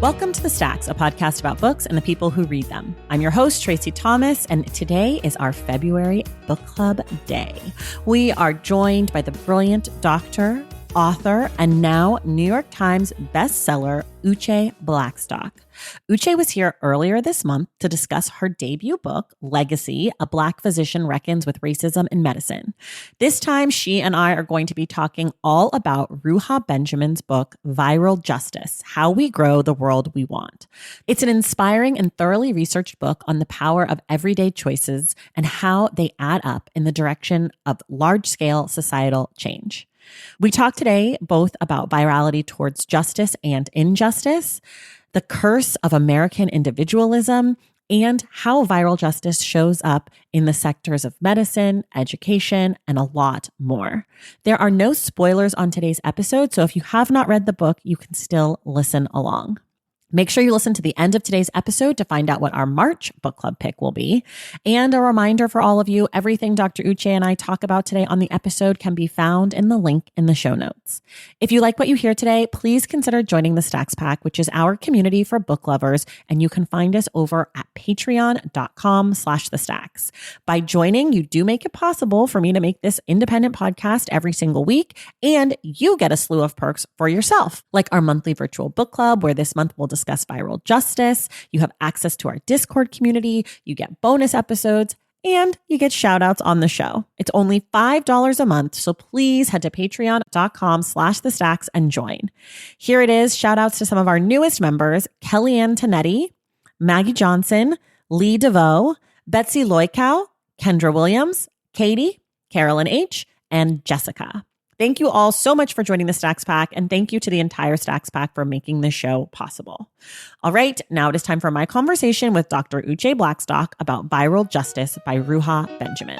Welcome to The Stacks, a podcast about books and the people who read them. I'm your host, Tracy Thomas, and today is our February Book Club Day. We are joined by the brilliant doctor, author, and now New York Times bestseller, Uché Blackstock. Uché was here earlier this month to discuss her debut book, Legacy, A Black Physician Reckons with Racism in Medicine. This time, she and I are going to be talking all about Ruha Benjamin's book, Viral Justice, How We Grow the World We Want. It's an inspiring and thoroughly researched book on the power of everyday choices and how they add up in the direction of large-scale societal change. We talk today both about virality towards justice and injustice, the curse of American individualism, and how viral justice shows up in the sectors of medicine, education, and a lot more. There are no spoilers on today's episode, so if you have not read the book, you can still listen along. Make sure you listen to the end of today's episode to find out what our March book club pick will be. And a reminder for all of you, everything Dr. Uché and I talk about today on the episode can be found in the link in the show notes. If you like what you hear today, please consider joining the Stacks Pack, which is our community for book lovers, and you can find us over at patreon.com/thestacks. By joining, you do make it possible for me to make this independent podcast every single week, and you get a slew of perks for yourself, like our monthly virtual book club, where this month we'll discuss viral justice. You have access to our Discord community. You get bonus episodes and you get shout outs on the show. It's only $5 a month. So please head to patreon.com/thestacks and join. Here it is. Shout outs to some of our newest members, Kellyanne Tanetti, Maggie Johnson, Lee DeVoe, Betsy Loykow, Kendra Williams, Katie, Carolyn H., and Jessica. Thank you all so much for joining the Stacks Pack, and thank you to the entire Stacks Pack for making this show possible. All right, now it is time for my conversation with Dr. Uché Blackstock about Viral Justice by Ruha Benjamin.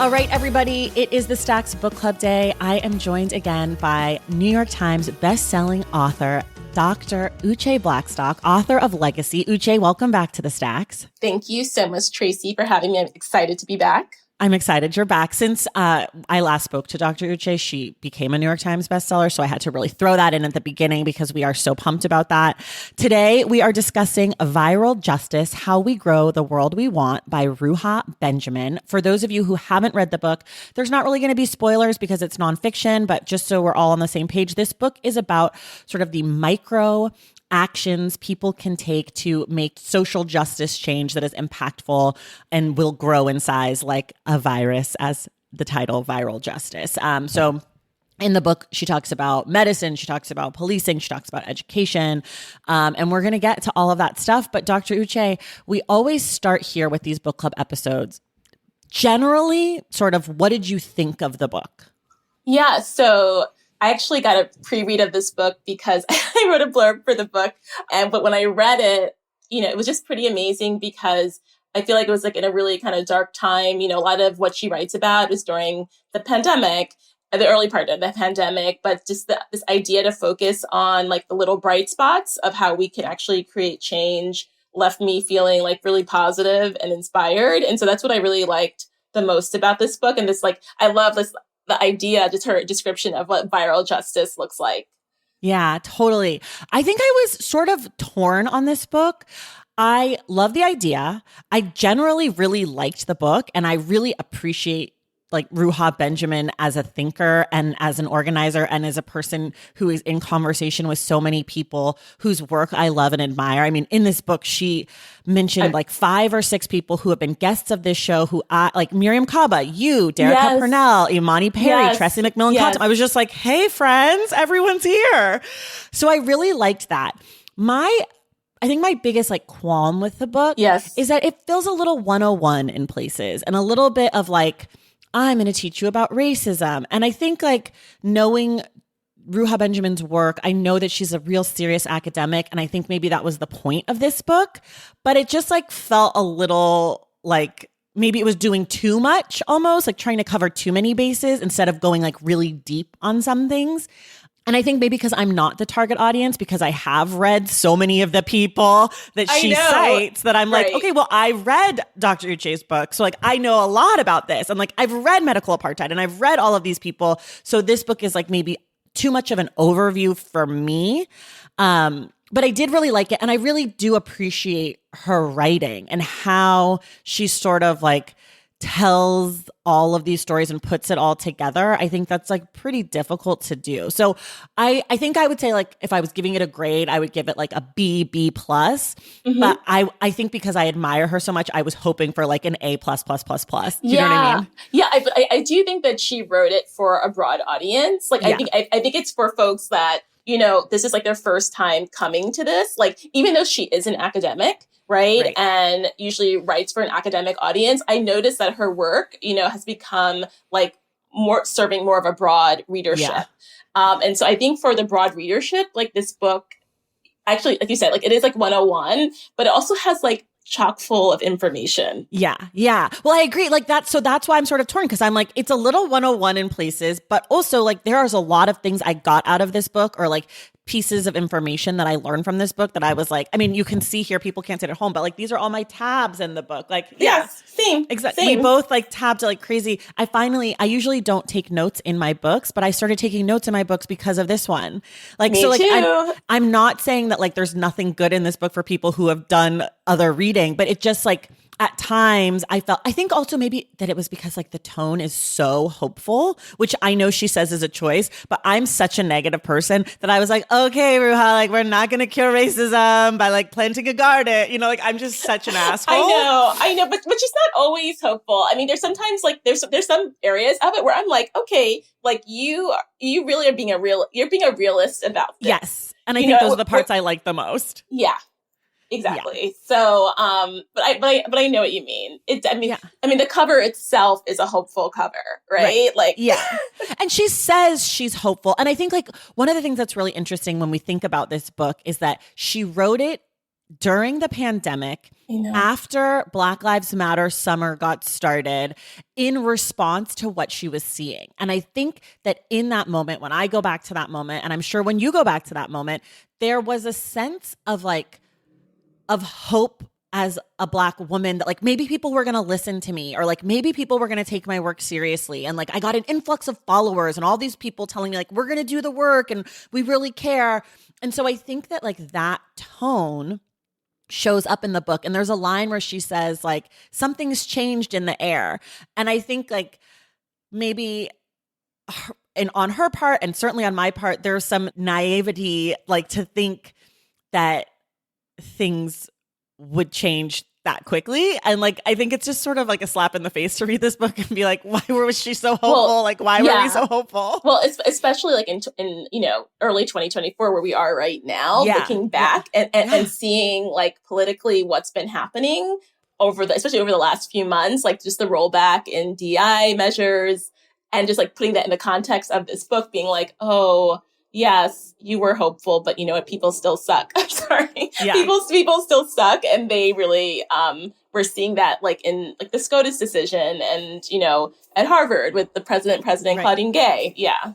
All right, everybody, it is the Stacks Book Club Day. I am joined again by New York Times bestselling author, Dr. Uché Blackstock, author of Legacy. Uché, welcome back to the Stacks. Thank you so much, Tracy, for having me. I'm excited to be back. I'm excited you're back. Since I last spoke to Dr. Uché, she became a New York Times bestseller, so I had to really throw that in at the beginning because we are so pumped about that. Today, we are discussing Viral Justice, How We Grow the World We Want by Ruha Benjamin. For those of you who haven't read the book, there's not really going to be spoilers because it's nonfiction, but just so we're all on the same page, this book is about sort of the micro actions people can take to make social justice change that is impactful and will grow in size like a virus, as the title, Viral Justice. So in the book, she talks about medicine, she talks about policing, she talks about education, and we're going to get to all of that stuff. But Dr. Uché, we always start here with these book club episodes. Generally, sort of, what did you think of the book? Yeah, so I actually got a pre-read of this book because I wrote a blurb for the book. But when I read it, it was just pretty amazing because I feel like it was like in a really kind of dark time. A lot of what she writes about is during the pandemic, the early part of the pandemic, but just this idea to focus on like the little bright spots of how we can actually create change left me feeling like really positive and inspired. And so that's what I really liked the most about this book. And I love the idea, just her description of what viral justice looks like. Yeah, totally. I think I was sort of torn on this book. I love the idea. I generally really liked the book, and I really appreciate like Ruha Benjamin as a thinker and as an organizer and as a person who is in conversation with so many people whose work I love and admire. I mean, in this book, she mentioned like 5 or 6 people who have been guests of this show who like Miriam Kaba, you, Derica Purnell, Imani Perry, Tressie McMillan Cottom. I was just like, hey, friends, everyone's here. So I really liked that. I think my biggest like qualm with the book is that it feels a little 101 in places and a little bit of like, I'm going to teach you about racism. And I think like knowing Ruha Benjamin's work, I know that she's a real serious academic. And I think maybe that was the point of this book, but it just like felt a little like maybe it was doing too much, almost like trying to cover too many bases instead of going like really deep on some things. And I think maybe because I'm not the target audience, because I have read so many of the people that she cites, that I'm like, okay, well, I read Dr. Uche's book. So like, I know a lot about this. And like, I've read Medical Apartheid and I've read all of these people. So this book is like maybe too much of an overview for me. But I did really like it. And I really do appreciate her writing and how she sort of like tells all of these stories and puts it all together. I think that's like pretty difficult to do. So I think I would say like if I was giving it a grade, I would give it like a B plus. But I think because I admire her so much, I was hoping for like an A plus. Do you know what I mean? Yeah, I do think that she wrote it for a broad audience. Like I think it's for folks that, you know, this is like their first time coming to this. Like even though she is an academic, right? And usually writes for an academic audience, I noticed that her work, you know, has become like serving more of a broad readership. Yeah. And so I think for the broad readership, like this book, actually, like you said, like it is like 101, but it also has like chock full of information. Yeah. Well, I agree. Like that. So that's why I'm sort of torn, because I'm like, it's a little 101 in places, but also like there's a lot of things I got out of this book, or like pieces of information that I learned from this book that I was like, I mean, you can see here, people can't see it at home, but like these are all my tabs in the book. Like, yes, same. Exactly. Same. We both like tabbed like crazy. I usually don't take notes in my books, but I started taking notes in my books because of this one. Like, Me so like, too. I'm not saying that like there's nothing good in this book for people who have done other reading, but it just like, at times I think also maybe that it was because like the tone is so hopeful, which I know she says is a choice, but I'm such a negative person that I was like, okay, Ruha, like we're not going to cure racism by like planting a garden. You know, like I'm just such an asshole. I know, but she's not always hopeful. I mean, there's sometimes like, there's some areas of it where I'm like, okay, like you really are being you're being a realist about this. Yes. And I think those are the parts I like the most. Yeah. Exactly. Yeah. So, but I know what you mean. I mean, the cover itself is a hopeful cover, right? Like, yeah. And she says she's hopeful. And I think like one of the things that's really interesting when we think about this book is that she wrote it during the pandemic, after Black Lives Matter summer got started, in response to what she was seeing. And I think that in that moment, when I go back to that moment, and I'm sure when you go back to that moment, there was a sense of like, of hope as a Black woman that like maybe people were going to listen to me, or like maybe people were going to take my work seriously. And like I got an influx of followers and all these people telling me like, we're going to do the work and we really care. And so I think that like that tone shows up in the book. And there's a line where she says like, something's changed in the air. And I think like maybe and on her part, and certainly on my part, there's some naivety like to think that things would change that quickly. And like I think it's just sort of like a slap in the face to read this book and be like, why was she so hopeful? Well, like why were we so hopeful? Well, especially like in you know, early 2024 where we are right now, looking back and seeing like politically what's been happening especially over the last few months, like just the rollback in DI measures, and just like putting that in the context of this book being like, oh, yes, you were hopeful, but you know what? People still suck. I'm sorry. Yeah. People still suck. And they really, we're seeing that like in like the SCOTUS decision and, you know, at Harvard with the president, Claudine Gay. Yeah.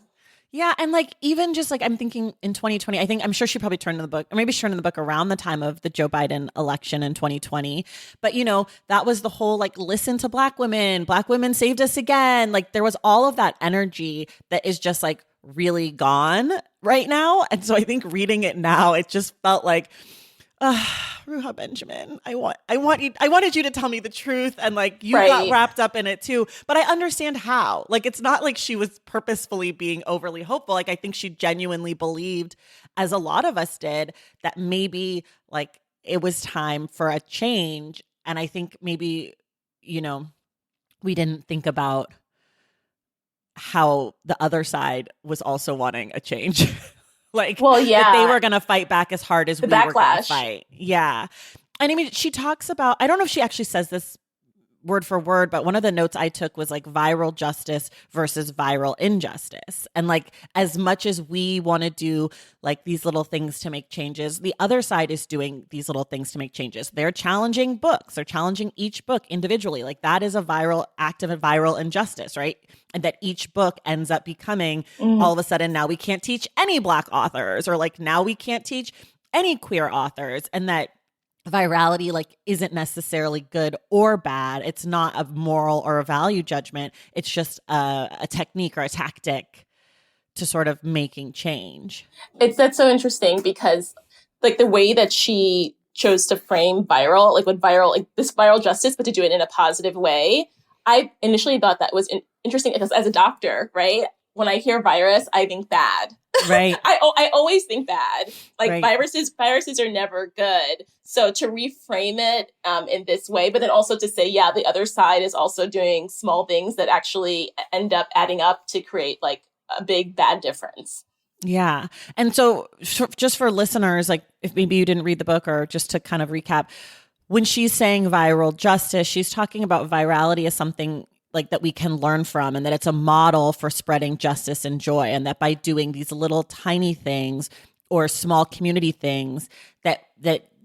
Yeah. And like, even just like, I'm thinking in 2020, I'm sure she probably turned in the book, or maybe she turned in the book around the time of the Joe Biden election in 2020. But, you know, that was the whole, like, listen to Black women saved us again. Like there was all of that energy that is just like really gone right now. And so I think reading it now, it just felt like, Ruha Benjamin, I wanted you to tell me the truth, and like you got wrapped up in it too. But I understand how. Like it's not like she was purposefully being overly hopeful. Like I think she genuinely believed, as a lot of us did, that maybe like it was time for a change. And I think maybe, you know, we didn't think about how the other side was also wanting a change. Like, well, yeah, that they were going to fight back as hard as we were going to fight. Yeah. And I mean, she talks about, I don't know if she actually says this word for word, but one of the notes I took was like viral justice versus viral injustice. And like, as much as we want to do like these little things to make changes, the other side is doing these little things to make changes. They're challenging books. They're challenging each book individually. Like that is a viral act of a viral injustice, right? And that each book ends up becoming all of a sudden, now we can't teach any Black authors, or like now we can't teach any queer authors. And that virality like isn't necessarily good or bad. It's not a moral or a value judgment. It's just a technique or a tactic to sort of making change. That's so interesting because like the way that she chose to frame viral, like this viral justice, but to do it in a positive way. I initially thought that was interesting because as a doctor, right? When I hear virus, I think bad. Right. I always think bad. Like right. viruses are never good. So to reframe it in this way, but then also to say, yeah, the other side is also doing small things that actually end up adding up to create like a big bad difference. Yeah. And so just for listeners, like if maybe you didn't read the book, or just to kind of recap, when she's saying viral justice, she's talking about virality as something like that we can learn from, and that it's a model for spreading justice and joy. And that by doing these little tiny things or small community things that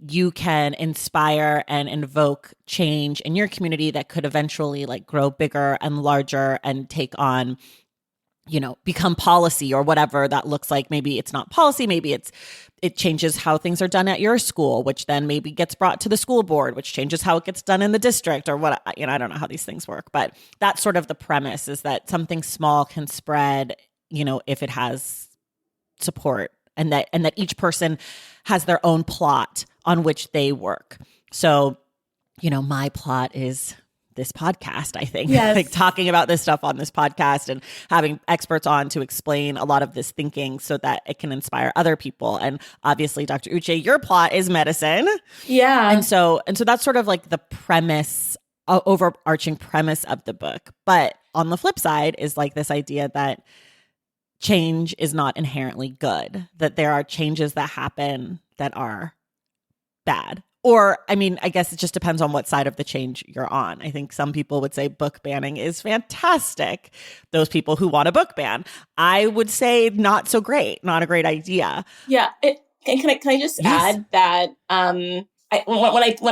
you can inspire and invoke change in your community that could eventually like grow bigger and larger and take on, you know, become policy or whatever that looks like. Maybe it's not policy, maybe it changes how things are done at your school, which then maybe gets brought to the school board, which changes how it gets done in the district, or what, you know, I don't know how these things work, but that's sort of the premise, is that something small can spread, you know, if it has support, and that each person has their own plot on which they work. So, you know, my plot is this podcast, I think. Yes. Like talking about this stuff on this podcast and having experts on to explain a lot of this thinking so that it can inspire other people. And obviously, Dr. Uché, your plot is medicine. Yeah. And so that's sort of like the premise, overarching premise of the book. But on the flip side is like this idea that change is not inherently good, that there are changes that happen that are bad. Or, I mean, I guess it just depends on what side of the change you're on. I think some people would say book banning is fantastic. Those people who want a book ban. I would say not so great, not a great idea. Yeah. And can I just add that when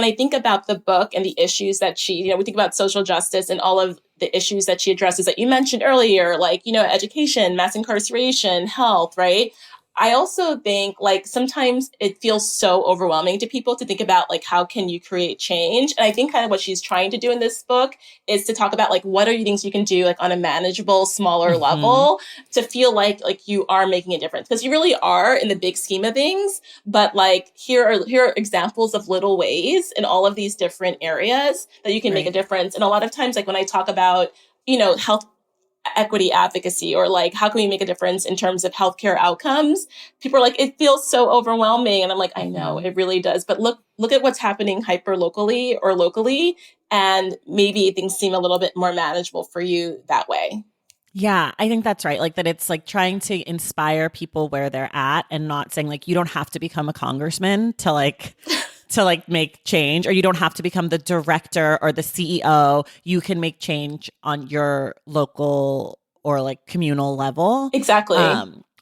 I think about the book and the issues that she, you know, we think about social justice and all of the issues that she addresses that you mentioned earlier, like, you know, education, mass incarceration, health, right? I also think like sometimes it feels so overwhelming to people to think about like, how can you create change? And I think kind of what she's trying to do in this book is to talk about like, what are things you can do like on a manageable, smaller level to feel like you are making a difference, because you really are in the big scheme of things. But like, here are examples of little ways in all of these different areas that you can make a difference. And a lot of times, like when I talk about, you know, health equity advocacy, or like, how can we make a difference in terms of healthcare outcomes? People are like, it feels so overwhelming. And I'm like, I know it really does. But look at what's happening hyper locally or locally. And maybe things seem a little bit more manageable for you that way. Yeah, I think that's right. Like that it's like trying to inspire people where they're at, and not saying like, you don't have to become a congressman to like make change, or you don't have to become the director or the CEO. You can make change on your local or like communal level. Exactly.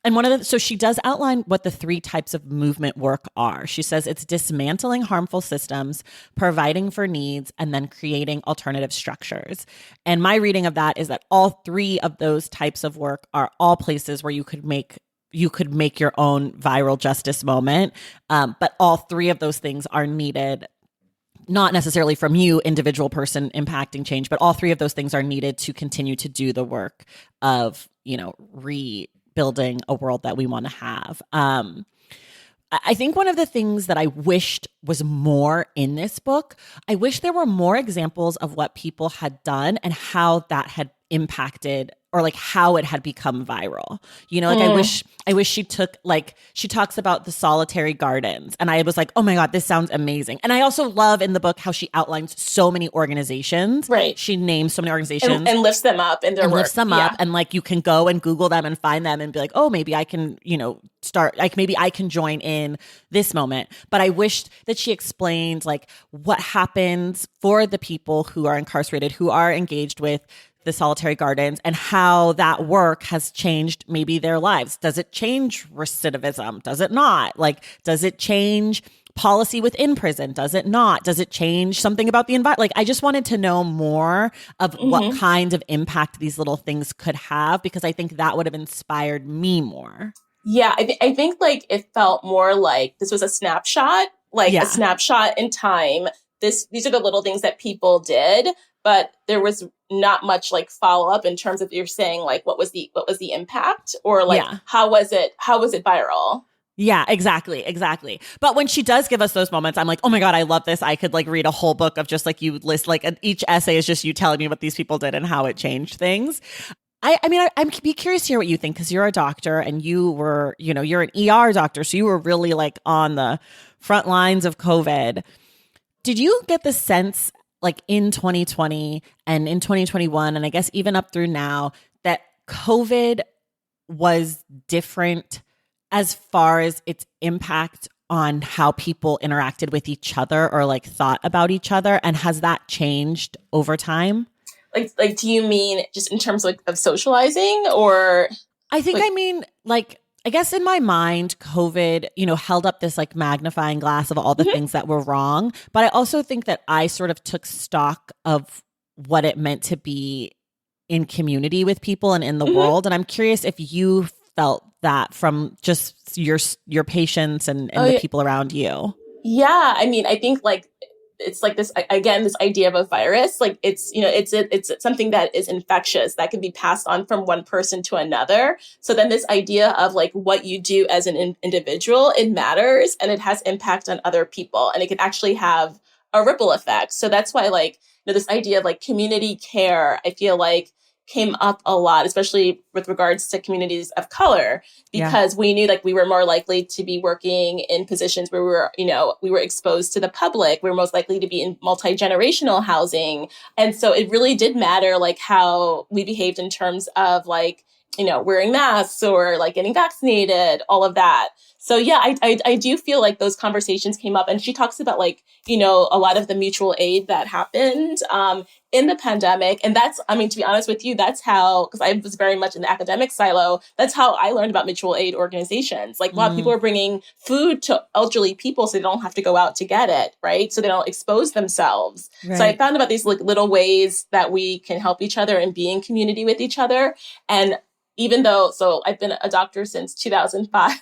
And so she does outline what the 3 types of movement work are. She says it's dismantling harmful systems, providing for needs, and then creating alternative structures. And my reading of that is that all 3 of those types of work are all places where you could make your own viral justice moment. But all 3 of those things are needed, not necessarily from you, individual person impacting change, but all 3 of those things are needed to continue to do the work of, you know, rebuilding a world that we want to have. I think one of the things that I wished was more in this book, I wish there were more examples of what people had done and how that had impacted or like how it had become viral. You know, like I wish she took, like, she talks about the solitary gardens, and I was like, oh my God, this sounds amazing. And I also love in the book how she outlines so many organizations. Right. She names so many organizations and lifts them up in their work. Lifts them up, and like you can go and Google them and find them and be like, oh, maybe I can, you know, start, like maybe I can join in this moment. But I wished that she explained like what happens for the people who are incarcerated, who are engaged with the solitary gardens, and how that work has changed maybe their lives. Does it change recidivism? Does it not? Like, does it change policy within prison? Does it not? Does it change something about the environment? Like, I just wanted to know more of what kind of impact these little things could have, because I think that would have inspired me more. Yeah, I think like it felt more like this was a snapshot, like a snapshot in time. These are the little things that people did, but there was not much like follow up in terms of, you're saying like what was the impact, or like how was it viral? Yeah, exactly. But when she does give us those moments, I'm like, oh my God, I love this. I could like read a whole book of just like you list, like each essay is just you telling me what these people did and how it changed things. I mean, I'm be curious to hear what you think, because you're a doctor and you were, you know, you're an ER doctor. So you were really like on the front lines of COVID. Did you get the sense like in 2020 and in 2021, and I guess even up through now, that COVID was different as far as its impact on how people interacted with each other or like thought about each other? And has that changed over time? Like, do you mean just in terms of socializing, or? I think, like, I mean, like, I guess in my mind, COVID, you know, held up this like magnifying glass of all the things that were wrong. But I also think that I sort of took stock of what it meant to be in community with people and in the world. And I'm curious if you felt that from just your patients and the people around you. Yeah. I mean, I think like, it's like this, again, this idea of a virus, like it's, you know, it's something that is infectious that can be passed on from one person to another. So then this idea of like what you do as an individual, it matters, and it has impact on other people, and it can actually have a ripple effect. So that's why, like, you know, this idea of like community care, I feel like came up a lot, especially with regards to communities of color, because we knew like we were more likely to be working in positions where we were exposed to the public. We were most likely to be in multi-generational housing. And so it really did matter like how we behaved in terms of like, you know, wearing masks or like getting vaccinated, all of that. So yeah, I do feel like those conversations came up, and she talks about like, you know, a lot of the mutual aid that happened in the pandemic. And that's, I mean, to be honest with you, that's how, because I was very much in the academic silo, that's how I learned about mutual aid organizations. Like a lot of people are bringing food to elderly people so they don't have to go out to get it, right? So they don't expose themselves. Right. So I found about these like little ways that we can help each other and be in community with each other. And even though, so I've been a doctor since 2005,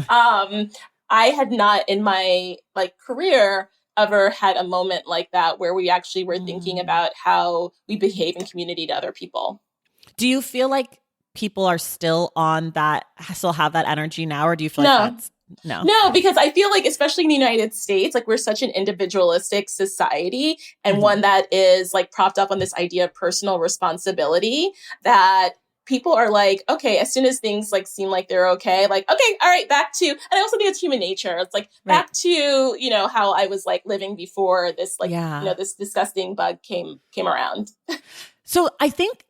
I had not in my like career ever had a moment like that where we actually were thinking about how we behave in community to other people. Do you feel like people are still on that, still have that energy now, or do you feel like that's No, because I feel like, especially in the United States, like we're such an individualistic society, and one that is like propped up on this idea of personal responsibility, that people are like, okay, as soon as things like seem like they're okay, like, okay, all right, back to, and I also think it's human nature. It's like back to, you know, how I was like living before this, like, you know, this disgusting bug came around. So I think,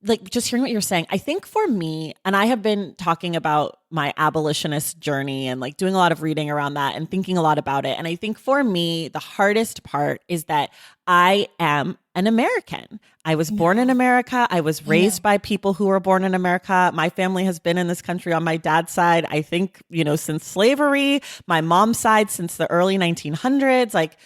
like, just hearing what you're saying, I think for me, and I have been talking about my abolitionist journey and like doing a lot of reading around that and thinking a lot about it. And I think for me, the hardest part is that I am an American. I was born in America. I was raised by people who were born in America. My family has been in this country on my dad's side, I think, you know, since slavery, my mom's side since the early 1900s. Like,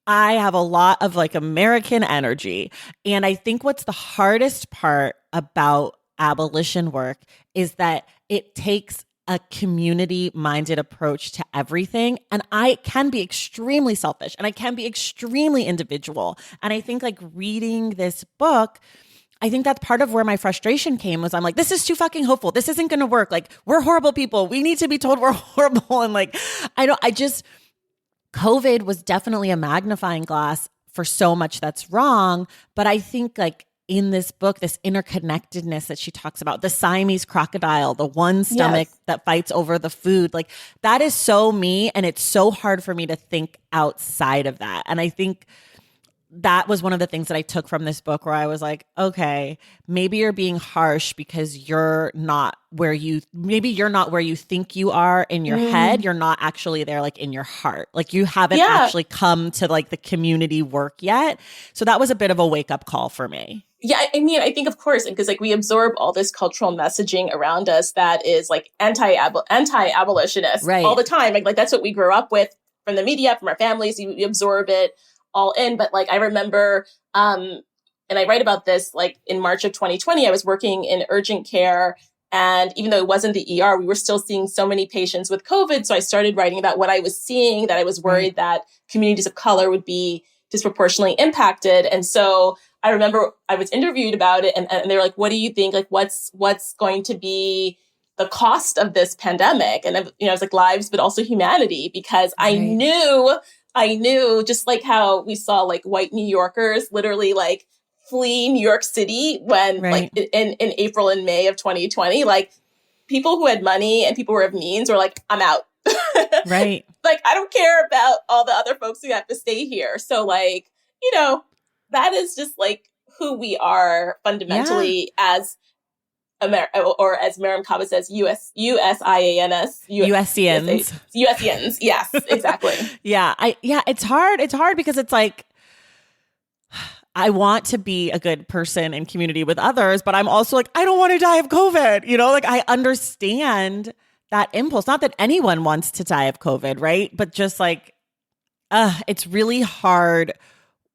I have a lot of like American energy. And I think what's the hardest part about abolition work is that it takes a community-minded approach to everything. And I can be extremely selfish and I can be extremely individual. And I think like reading this book, I think that's part of where my frustration came, was I'm like, this is too fucking hopeful. This isn't going to work. Like, we're horrible people. We need to be told we're horrible. And like, COVID was definitely a magnifying glass for so much that's wrong. But I think like in this book, this interconnectedness that she talks about, the Siamese crocodile, the one stomach that fights over the food, like that is so me. And it's so hard for me to think outside of that. And I think that was one of the things that I took from this book where I was like, okay, maybe you're being harsh because you're not where you think you are in your head. You're not actually there, like in your heart. Like you haven't actually come to like the community work yet. So that was a bit of a wake up call for me. Yeah, I mean, I think, of course, because like we absorb all this cultural messaging around us that is like anti-abolitionist all the time. Like that's what we grew up with from the media, from our families. We absorb it all in. But like I remember, and I write about this, like in March of 2020, I was working in urgent care. And even though it wasn't the ER, we were still seeing so many patients with COVID. So I started writing about what I was seeing, that I was worried that communities of color would be disproportionately impacted. And so I remember I was interviewed about it, and they were like, what do you think? Like, what's going to be the cost of this pandemic? And, I was like, lives, but also humanity, because I knew just like how we saw like white New Yorkers literally like flee New York City when like in April and May of 2020, like people who had money and people who have means were like, I'm out. Right. Like, I don't care about all the other folks who have to stay here. So like, that is just like who we are fundamentally as or as Miriam Kaba says, USIANS. USians. USians. Yes, exactly. It's hard. It's hard because it's like, I want to be a good person in community with others, but I'm also like, I don't want to die of COVID. Like I understand that impulse. Not that anyone wants to die of COVID, right? But just like, it's really hard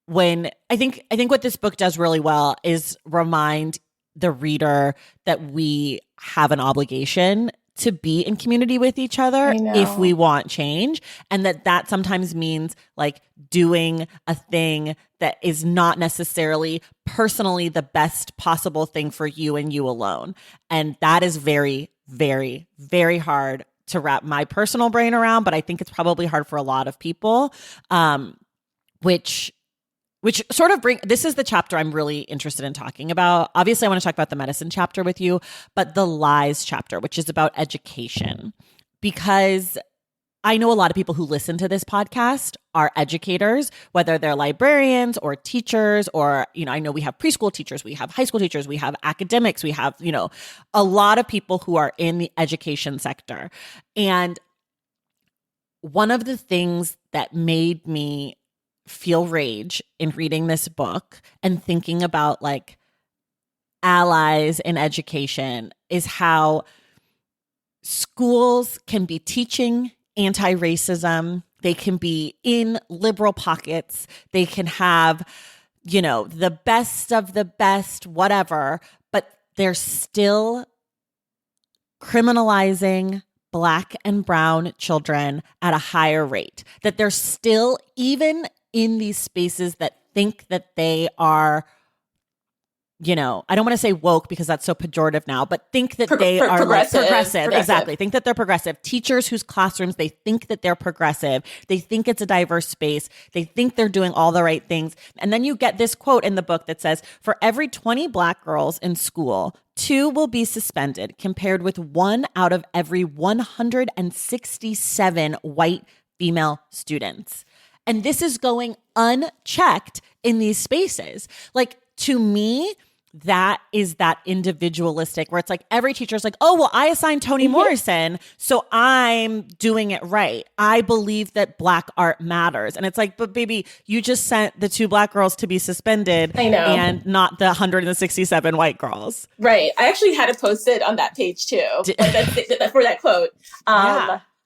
when I think what this book does really well is remind the reader that we have an obligation to be in community with each other if we want change. And that sometimes means like doing a thing that is not necessarily personally the best possible thing for you and you alone. And that is very, very, very hard to wrap my personal brain around, but I think it's probably hard for a lot of people, which sort of this is the chapter I'm really interested in talking about. Obviously, I want to talk about the medicine chapter with you, but the lies chapter, which is about education, because I know a lot of people who listen to this podcast are educators, whether they're librarians or teachers, or, I know we have preschool teachers, we have high school teachers, we have academics, we have, a lot of people who are in the education sector. And one of the things that made me feel rage in reading this book and thinking about like allies in education is how schools can be teaching anti-racism. They can be in liberal pockets. They can have, the best of the best, whatever, but they're still criminalizing Black and brown children at a higher rate. That they're still, even in these spaces that think that they are, I don't want to say woke because that's so pejorative now, but think that they are progressive. Exactly. Think that they're progressive. Teachers whose classrooms, they think that they're progressive. They think it's a diverse space. They think they're doing all the right things. And then you get this quote in the book that says, for every 20 Black girls in school, 2 will be suspended, compared with 1 out of every 167 white female students. And this is going unchecked in these spaces. Like, to me, that is that individualistic where it's like every teacher's like, oh, well, I assigned Toni Morrison, so I'm doing it right. I believe that Black art matters. And it's like, but baby, you just sent the 2 Black girls to be suspended. I know. And not the 167 white girls. Right. I actually had to post it on that page too, for that quote.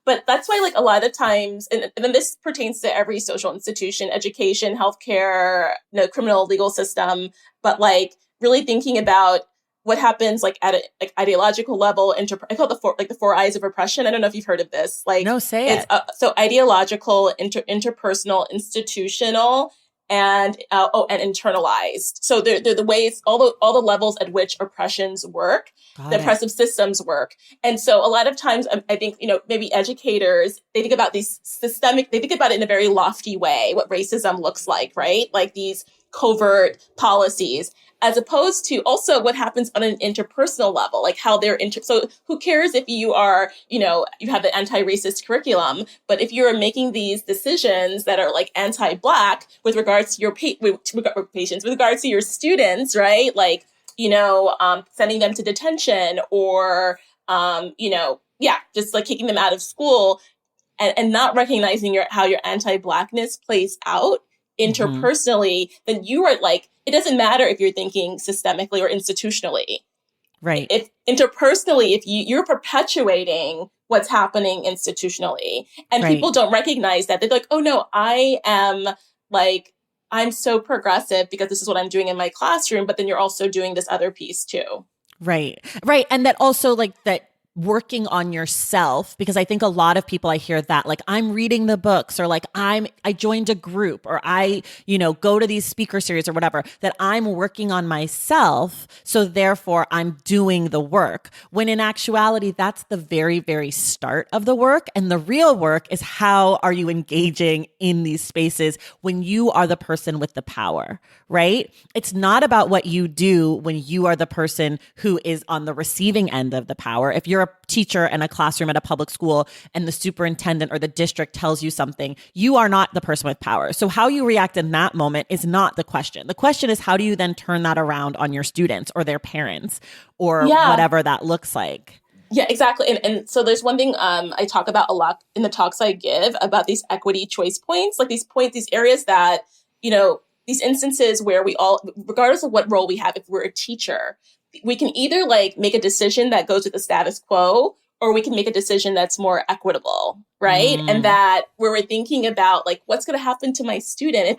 But that's why, like, a lot of times, and then this pertains to every social institution, education, healthcare, criminal legal system, but like really thinking about what happens like at a like ideological level. I call it the four eyes of oppression. I don't know if you've heard of this. Like, no, say it. So ideological, interpersonal, institutional, and internalized. So they're the ways, all the levels at which oppressions work, oppressive systems work. And so a lot of times I think, maybe educators, they think about they think about it in a very lofty way, what racism looks like, right? Like these covert policies, as opposed to also what happens on an interpersonal level, like how they're so who cares if you are, you have the anti-racist curriculum, but if you're making these decisions that are like anti-Black with regards to your patients, with regards to your students, right? Like, sending them to detention or, just like kicking them out of school and not recognizing how your anti-Blackness plays out interpersonally, then you are like, it doesn't matter if you're thinking systemically or institutionally. Right. If interpersonally, if you're perpetuating what's happening institutionally, and people don't recognize that, they're like, oh no, I'm so progressive because this is what I'm doing in my classroom, but then you're also doing this other piece too. Right. And that also like that working on yourself, because I think a lot of people, I hear that like I'm reading the books or like I joined a group or I, go to these speaker series or whatever, that I'm working on myself. So therefore I'm doing the work, when in actuality, that's the very, very start of the work. And the real work is how are you engaging in these spaces when you are the person with the power, right? It's not about what you do when you are the person who is on the receiving end of the power. If you're a teacher in a classroom at a public school and the superintendent or the district tells you something, you are not the person with power. So how you react in that moment is not the question. The question is, how do you then turn that around on your students or their parents or whatever that looks like? Yeah, exactly. And so there's one thing I talk about a lot in the talks I give about these equity choice points, like these areas that, these instances where we all, regardless of what role we have, if we're a teacher, we can either like make a decision that goes with the status quo, or we can make a decision that's more equitable, right? And that where we're thinking about like, what's going to happen to my student if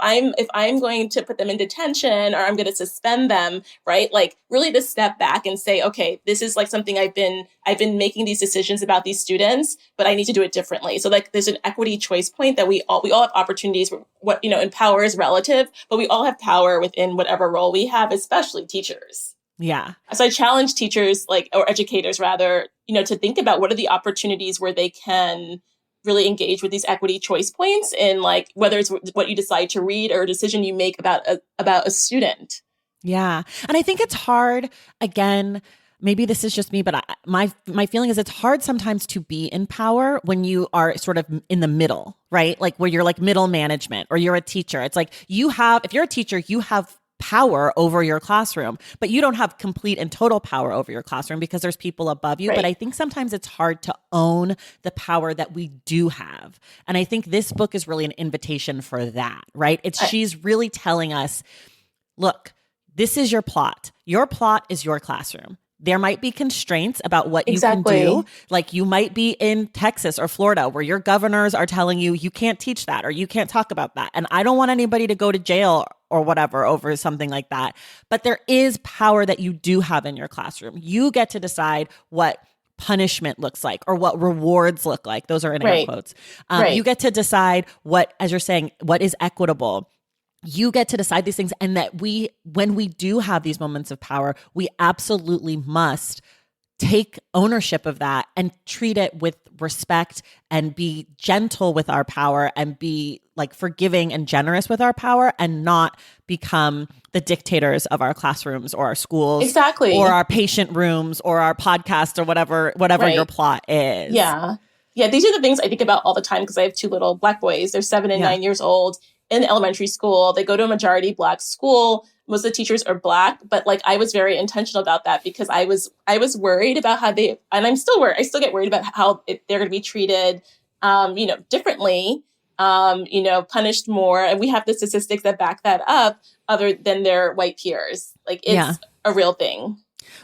I'm going to put them in detention or I'm going to suspend them, right? Like really to step back and say, okay, this is like something I've been making these decisions about these students, but I need to do it differently. So like there's an equity choice point that we all have opportunities where and power is relative, but we all have power within whatever role we have, especially teachers. Yeah. So I challenge teachers, or educators rather, to think about what are the opportunities where they can really engage with these equity choice points in like whether it's what you decide to read or a decision you make about a student. Yeah. And I think it's hard, again, maybe this is just me, but my feeling is it's hard sometimes to be in power when you are sort of in the middle, right? Like where you're like middle management or you're a teacher. It's like if you're a teacher, you have power over your classroom, but you don't have complete and total power over your classroom because there's people above you. Right. But I think sometimes it's hard to own the power that we do have. And I think this book is really an invitation for that, right? She's really telling us, look, this is your plot. Your plot is your classroom. There might be constraints about what you can do. Like you might be in Texas or Florida where your governors are telling you can't teach that or you can't talk about that. And I don't want anybody to go to jail or whatever over something like that. But there is power that you do have in your classroom. You get to decide what punishment looks like or what rewards look like. Those are in air quotes. You get to decide what, as you're saying, what is equitable. You get to decide these things, and that when we do have these moments of power, we absolutely must take ownership of that and treat it with respect and be gentle with our power and be like forgiving and generous with our power and not become the dictators of our classrooms or our schools or our patient rooms or our podcast or whatever your plot is. Yeah. These are the things I think about all the time because I have two little Black boys. They're 7 and 9 years old. In elementary school, they go to a majority Black school. Most of the teachers are Black, but like I was very intentional about that because I was worried about how and I'm still worried. I still get worried about how they're going to be treated, differently, punished more. And we have the statistics that back that up other than their white peers. Like it's a real thing.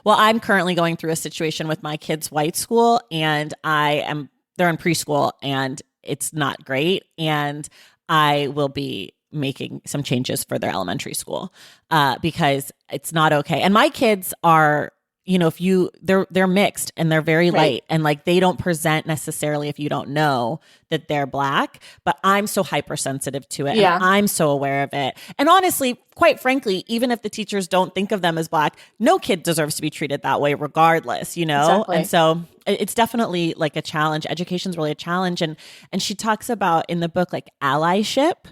Well, I'm currently going through a situation with my kids' white school and they're in preschool and it's not great. And I will be making some changes for their elementary school because it's not okay. And my kids are, they're mixed and they're very light and like they don't present necessarily if you don't know that they're Black, but I'm so hypersensitive to it and I'm so aware of it. And honestly, quite frankly, even if the teachers don't think of them as Black, no kid deserves to be treated that way regardless, Exactly. And so it's definitely like a challenge. Education's really a challenge. And she talks about in the book, like allyship.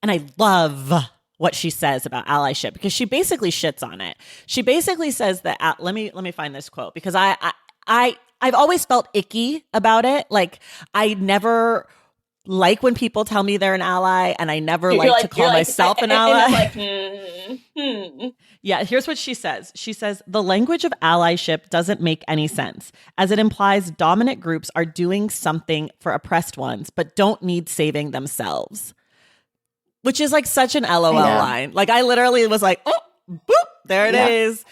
And I love what she says about allyship, because she basically shits on it. She basically says that, let me find this quote, because I've always felt icky about it. Like, I never like when people tell me they're an ally, and I never like to call myself an ally. And I'm like, Yeah, here's what she says. She says, the language of allyship doesn't make any sense, as it implies dominant groups are doing something for oppressed ones, but don't need saving themselves. Which is like such an LOL line. Like, I literally was like, oh, boop, there it is.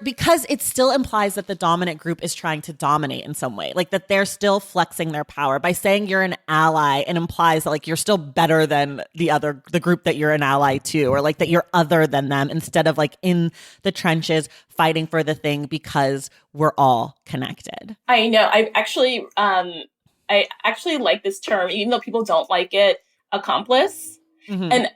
Because it still implies that the dominant group is trying to dominate in some way, like that they're still flexing their power. By saying you're an ally, it implies that like you're still better than the group that you're an ally to, or like that you're other than them, instead of like in the trenches fighting for the thing because we're all connected. I know. I actually like this term, even though people don't like it, accomplice. Mm-hmm. And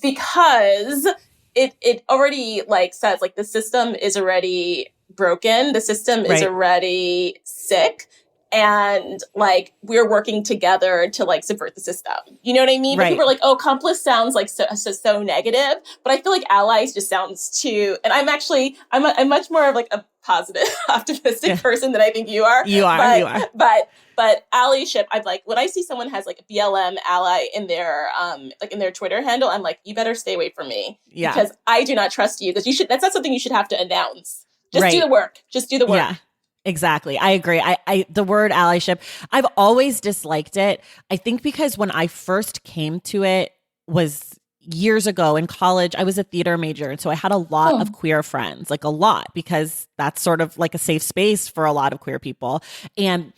because it already like says like the system is already broken, the system is already sick, and like we're working together to like subvert the system. You know what I mean? But people are like, oh, accomplice sounds like so negative, but I feel like allies just sounds too. And I'm much more of like a positive, optimistic person than I think you are. You are. But allyship, I'm like, when I see someone has like a BLM ally in their Twitter handle, I'm like, you better stay away from me. Yeah. Because I do not trust you. Because that's not something you should have to announce. Just do the work. Just do the work. Yeah. Exactly. I agree. I the word allyship, I've always disliked it. I think because when I first came to it was years ago in college. I was a theater major, and so I had a lot of queer friends, like a lot, because that's sort of like a safe space for a lot of queer people. And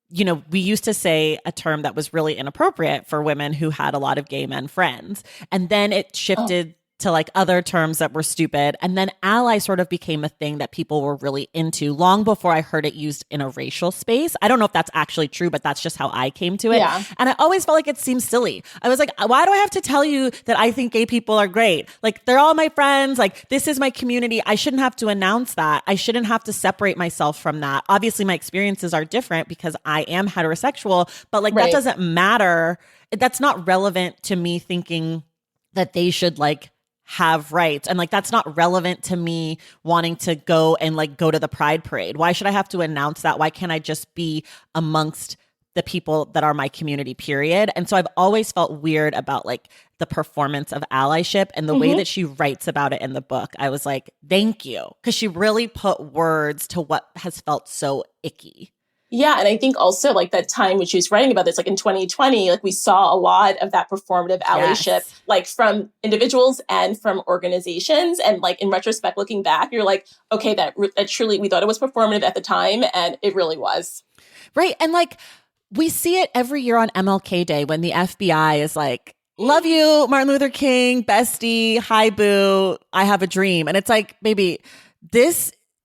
you know, we used to say a term that was really inappropriate for women who had a lot of gay men friends. And then it shifted to like other terms that were stupid. And then ally sort of became a thing that people were really into long before I heard it used in a racial space. I don't know if that's actually true, but that's just how I came to it. Yeah. And I always felt like it seemed silly. I was like, why do I have to tell you that I think gay people are great? Like, they're all my friends. Like, this is my community. I shouldn't have to announce that. I shouldn't have to separate myself from that. Obviously, my experiences are different because I am heterosexual, but like that doesn't matter. That's not relevant to me thinking that they should like have rights. And like, that's not relevant to me wanting to go to the Pride Parade. Why should I have to announce that? Why can't I just be amongst the people that are my community, period? And so I've always felt weird about like the performance of allyship and the way that she writes about it in the book. I was like, thank you. Because she really put words to what has felt so icky. Yeah. And I think also like that time when she was writing about this, like in 2020, like we saw a lot of that performative allyship, like from individuals and from organizations. And like in retrospect, looking back, you're like, okay, that truly, we thought it was performative at the time. And it really was. Right. And like, we see it every year on MLK Day when the FBI is like, love you, Martin Luther King, bestie, hi boo, I have a dream. And it's like, baby,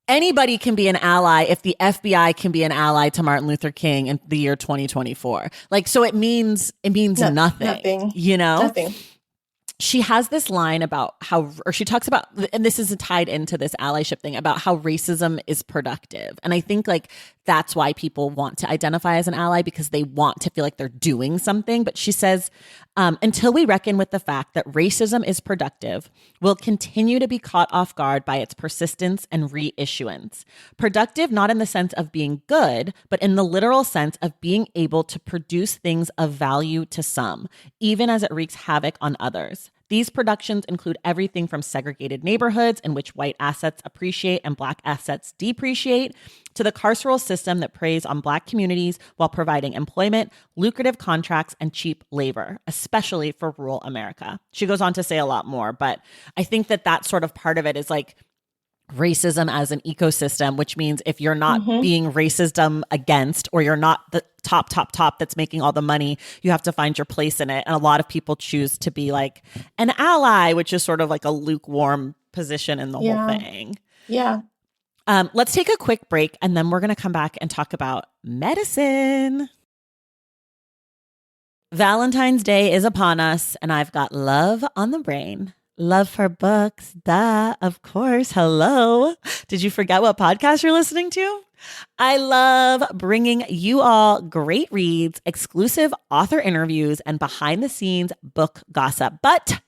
anybody can be an ally if the FBI can be an ally to Martin Luther King in the year 2024. Like, so it means nothing, you know? Nothing. She has this line about she talks about, and this is tied into this allyship thing, about how racism is productive. And I think like that's why people want to identify as an ally, because they want to feel like they're doing something. But she says, until we reckon with the fact that racism is productive, we'll continue to be caught off guard by its persistence and reissuance. Productive not in the sense of being good, but in the literal sense of being able to produce things of value to some, even as it wreaks havoc on others. These productions include everything from segregated neighborhoods in which white assets appreciate and Black assets depreciate, to the carceral system that preys on Black communities while providing employment, lucrative contracts, and cheap labor, especially for rural America. She goes on to say a lot more, but I think that that's sort of part of it is like racism as an ecosystem, which means if you're not being racism against, or you're not the top that's making all the money, you have to find your place in it. And a lot of people choose to be like an ally, which is sort of like a lukewarm position in the whole thing. Yeah. Let's take a quick break, and then we're going to come back and talk about medicine. Valentine's Day is upon us, and I've got love on the brain. Love for books, duh, of course. Hello. Did you forget what podcast you're listening to? I love bringing you all great reads, exclusive author interviews, and behind the scenes book gossip. But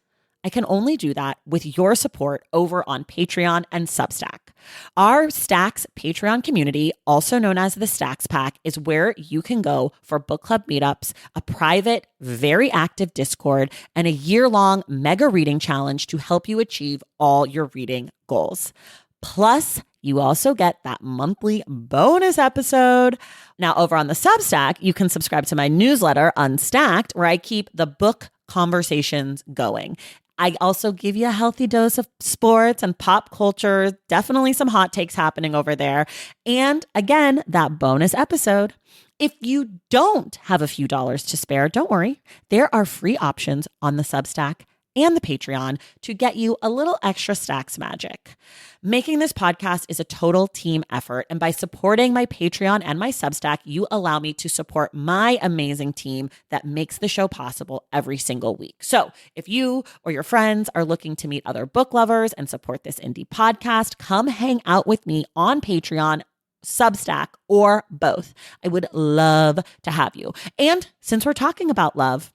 I can only do that with your support over on Patreon and Substack. Our Stacks Patreon community, also known as the Stacks Pack, is where you can go for book club meetups, a private, very active Discord, and a year-long mega reading challenge to help you achieve all your reading goals. Plus, you also get that monthly bonus episode. Now, over on the Substack, you can subscribe to my newsletter, Unstacked, where I keep the book conversations going. I also give you a healthy dose of sports and pop culture, definitely some hot takes happening over there. And again, that bonus episode. If you don't have a few dollars to spare, don't worry. There are free options on the Substack and the Patreon to get you a little extra Stacks magic. Making this podcast is a total team effort, and by supporting my Patreon and my Substack, you allow me to support my amazing team that makes the show possible every single week. So if you or your friends are looking to meet other book lovers and support this indie podcast, come hang out with me on Patreon, Substack, or both. I would love to have you. And since we're talking about love,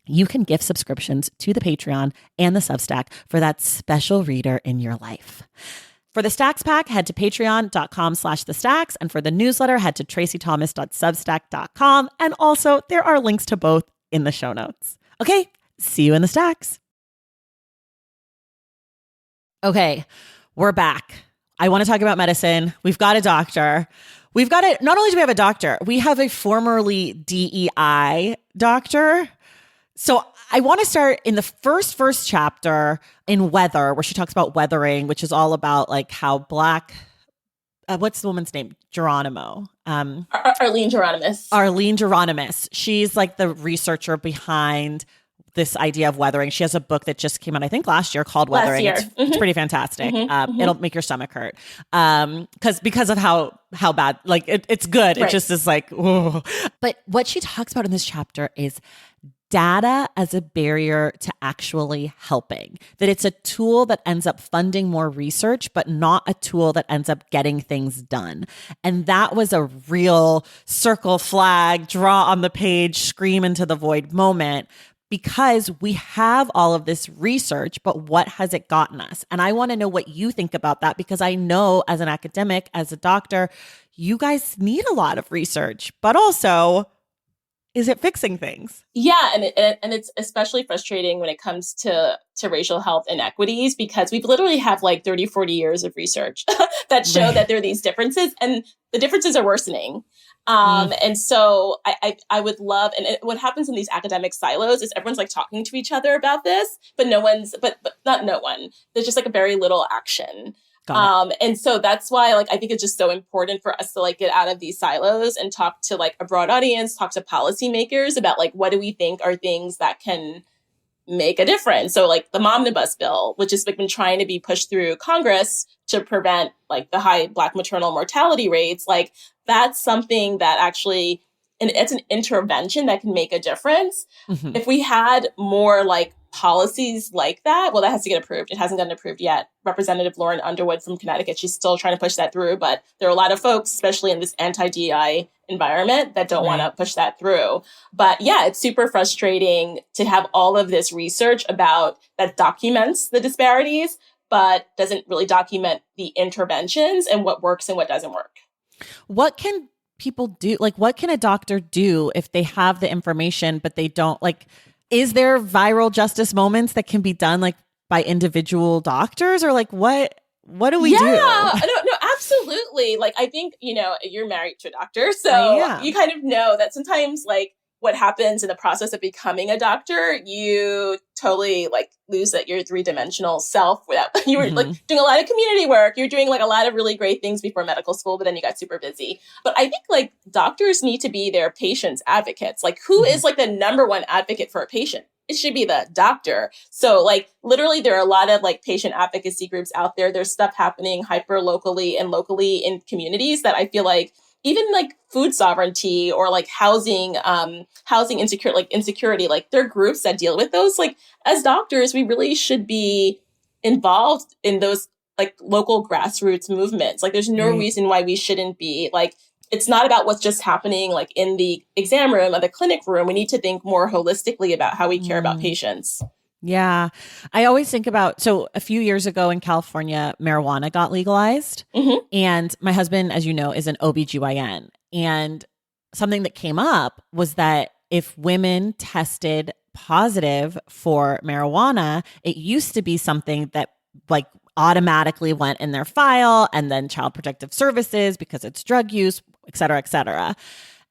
you can gift subscriptions to the Patreon and the Substack for that special reader in your life. For the Stacks Pack, head to patreon.com/thestacks. And for the newsletter, head to traceythomas.substack.com. And also, there are links to both in the show notes. Okay, see you in the Stacks. Okay, we're back. I want to talk about medicine. We've got a doctor. Not only do we have a doctor, we have a formerly DEI doctor. So I want to start in the first chapter in Weather, where she talks about weathering, which is all about like how Black, what's the woman's name? Geronimo. Arlene Geronimus. Arlene Geronimus. She's like the researcher behind this idea of weathering. She has a book that just came out, I think last year, called Weathering. It's pretty fantastic. It'll make your stomach hurt. Because of how bad, like it's good. Right. It just is like, whoa. But what she talks about in this chapter is data as a barrier to actually helping, that it's a tool that ends up funding more research, but not a tool that ends up getting things done. And that was a real circle flag, draw on the page, scream into the void moment, because we have all of this research, but what has it gotten us? And I want to know what you think about that, because I know as an academic, as a doctor, you guys need a lot of research, but also, is it fixing things? Yeah, and it's especially frustrating when it comes to racial health inequities, because we've literally have like 30, 40 years of research that show that there are these differences, and the differences are worsening. And so I would love, and what happens in these academic silos is everyone's like talking to each other about this, but but not no one. There's just like a very little action. And so that's why, like, I think it's just so important for us to like get out of these silos and talk to like a broad audience, talk to policymakers about like, what do we think are things that can make a difference? So like the Momnibus bill, which has like been trying to be pushed through Congress to prevent like the high Black maternal mortality rates, like that's something that actually, and it's an intervention that can make a difference. If we had more like policies like that, well, that has to get approved. It hasn't gotten approved yet. Representative Lauren Underwood from Connecticut, she's still trying to push that through, but there are a lot of folks, especially in this anti-DEI environment, that don't want to push that through. But yeah, it's super frustrating to have all of this research about that documents the disparities, but doesn't really document the interventions and what works and what doesn't work. What can people do? Like, what can a doctor do if they have the information, but they don't, like, is there viral justice moments that can be done like by individual doctors, or like what do we do? No, absolutely. Like, I think, you're married to a doctor, so you kind of know that sometimes like what happens in the process of becoming a doctor, you totally like lose that your three-dimensional self without you were like doing a lot of community work. You're doing like a lot of really great things before medical school, but then you got super busy. But I think like doctors need to be their patients' advocates. Like, who is like the number one advocate for a patient? It should be the doctor. So like literally there are a lot of like patient advocacy groups out there. There's stuff happening hyper locally and locally in communities that I feel like, even like food sovereignty or like housing insecurity, like there are groups that deal with those. Like, as doctors, we really should be involved in those like local grassroots movements. Like, there's no reason why we shouldn't be. Like, it's not about what's just happening like in the exam room or the clinic room. We need to think more holistically about how we care about patients. Yeah. I always think about, so a few years ago in California, marijuana got legalized. Hmm. And my husband, as you know, is an OBGYN. And something that came up was that if women tested positive for marijuana, it used to be something that like automatically went in their file and then Child Protective Services because it's drug use, et cetera, et cetera.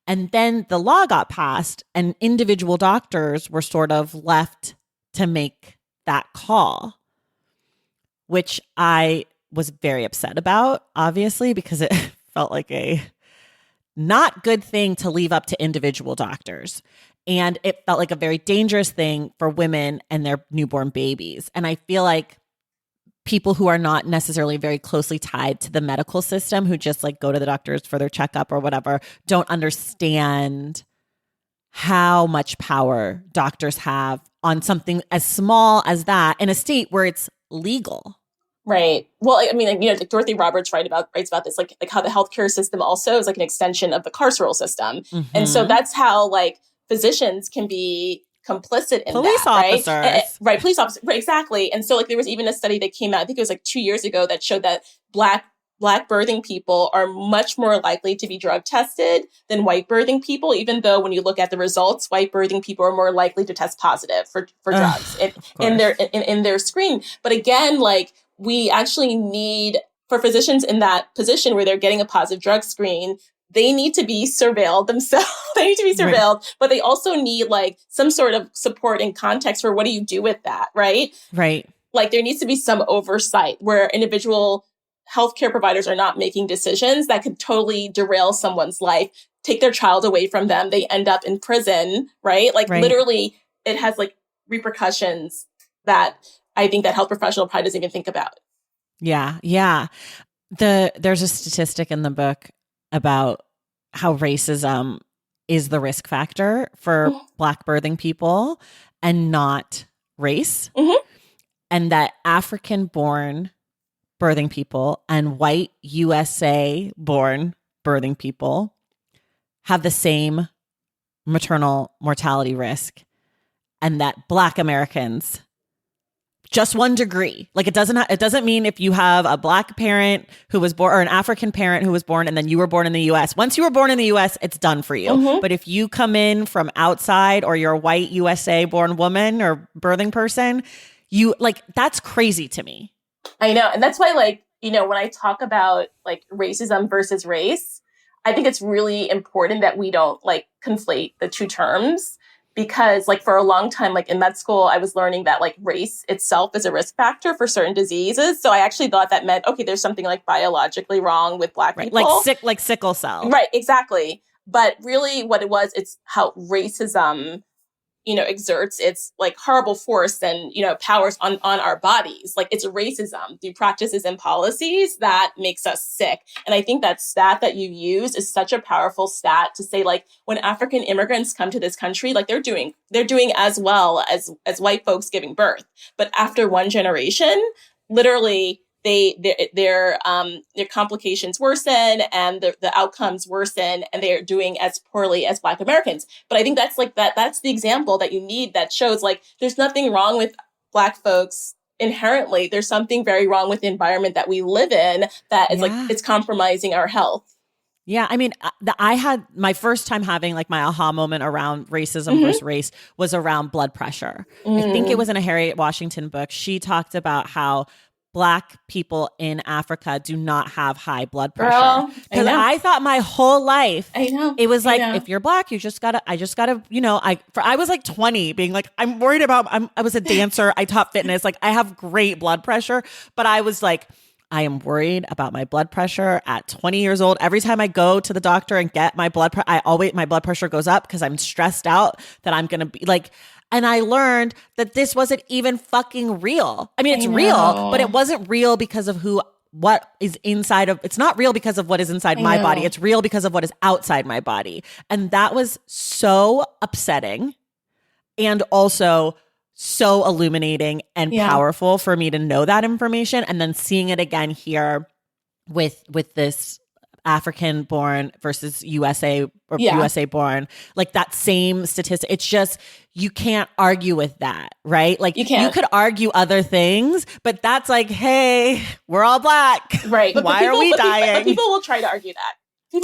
And then the law got passed and individual doctors were sort of left to make that call, which I was very upset about, obviously, because it felt like a not good thing to leave up to individual doctors. And it felt like a very dangerous thing for women and their newborn babies. And I feel like people who are not necessarily very closely tied to the medical system, who just like go to the doctors for their checkup or whatever, don't understand how much power doctors have on something as small as that in a state where it's legal. Right. Well, I mean, like Dorothy Roberts writes about this, like how the healthcare system also is like an extension of the carceral system. Mm-hmm. And so that's how like physicians can be complicit in police that, officers. Right? Right. Police officers. Right. Exactly. And so like there was even a study that came out, I think it was like 2 years ago, that showed that Black birthing people are much more likely to be drug tested than white birthing people, even though when you look at the results, white birthing people are more likely to test positive for drugs in their screen. But again, like we actually need, for physicians in that position where they're getting a positive drug screen, they need to be surveilled themselves. They need to be surveilled, right. But they also need like some sort of support and context for what do you do with that, right? Right. Like there needs to be some oversight where individual healthcare providers are not making decisions that could totally derail someone's life, take their child away from them. They end up in prison, right? Like literally it has like repercussions that I think that health professional probably doesn't even think about. Yeah. Yeah. There's a statistic in the book about how racism is the risk factor for Black birthing people and not race. Mm-hmm. And that African-born birthing people and white USA-born birthing people have the same maternal mortality risk, and that Black Americans just 1 degree. Like it doesn't mean if you have a Black parent who was born or an African parent who was born and then you were born in the US. Once you were born in the US, it's done for you. Mm-hmm. But if you come in from outside or you're a white USA born woman or birthing person, you like that's crazy to me. I know. And that's why like, when I talk about like racism versus race, I think it's really important that we don't like conflate the two terms. Because like for a long time, like in med school, I was learning that like race itself is a risk factor for certain diseases. So I actually thought that meant, okay, there's something like biologically wrong with Black people. Like sickle cell. Right, exactly. But really what it was, it's how racism, exerts its like horrible force and, powers on our bodies. Like it's racism, the practices and policies that makes us sick. And I think that stat that you use is such a powerful stat to say like when African immigrants come to this country, like they're doing as well as white folks giving birth. But after one generation, literally their complications worsen and the outcomes worsen, and they are doing as poorly as Black Americans. But I think that's like that's the example that you need that shows like there's nothing wrong with Black folks inherently. There's something very wrong with the environment that we live in that is like it's compromising our health. Yeah, I mean, I had my first time having like my aha moment around racism versus race was around blood pressure. I think it was in a Harriet Washington book. She talked about how Black people in Africa do not have high blood pressure. Because I thought my whole life, it was like, if you're Black, I just gotta, I was like 20 being like, I'm worried about, I was a dancer. I taught fitness. Like I have great blood pressure, but I was like, I am worried about my blood pressure at 20 years old. Every time I go to the doctor and get my blood pressure, my blood pressure goes up because I'm stressed out that I'm going to be like, and I learned that this wasn't even fucking real. I mean, it's real, but it wasn't real because of what is inside of, it's not real because of what is inside my body. It's real because of what is outside my body. And that was so upsetting and also so illuminating and powerful for me to know that information. And then seeing it again here with this African born versus USA or Yeah. USA born, like that same statistic. It's just, you can't argue with that, right? Like You can't. could argue other things, but that's like, hey, we're all Black. Right. But why are we dying? But people will try to argue that.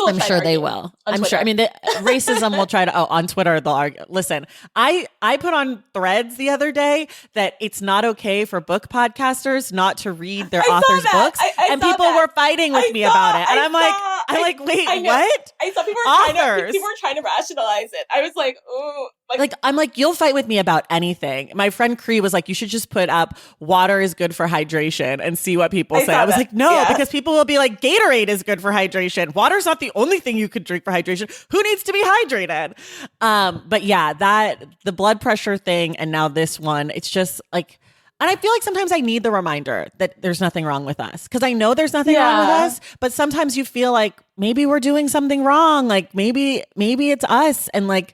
I'm sure they will. I'm sure. I mean, the racism will try to, on Twitter, they'll argue. Listen, I put on threads the other day that it's not okay for book podcasters not to read their authors' books. And people were fighting with me about it. And I'm like, wait, what? I saw people were trying to rationalize it. I was like, ooh. I'm like, you'll fight with me about anything. My friend Cree was like, you should just put up water is good for hydration and see what people say. I was like, no, because people will be like, Gatorade is good for hydration. Water's not the only thing you could drink for hydration. Who needs to be hydrated? But yeah, the blood pressure thing and now this one, it's just like, and I feel like sometimes I need the reminder that there's nothing wrong with us, because I know there's nothing wrong with us, but sometimes you feel like maybe we're doing something wrong. Like maybe it's us. And like,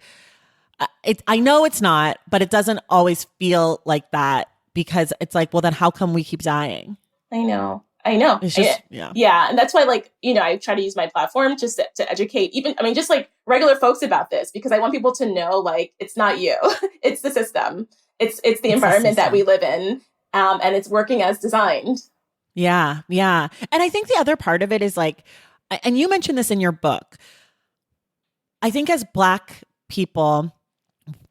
I know it's not, but it doesn't always feel like that, because it's like, well, then how come we keep dying? I know. It's just, yeah. And that's why, like, I try to use my platform just to educate just like regular folks about this, because I want people to know, like, it's not you, it's the system. It's the environment that we live in. And it's working as designed. Yeah. Yeah. And I think the other part of it is like, and you mentioned this in your book, I think as Black people,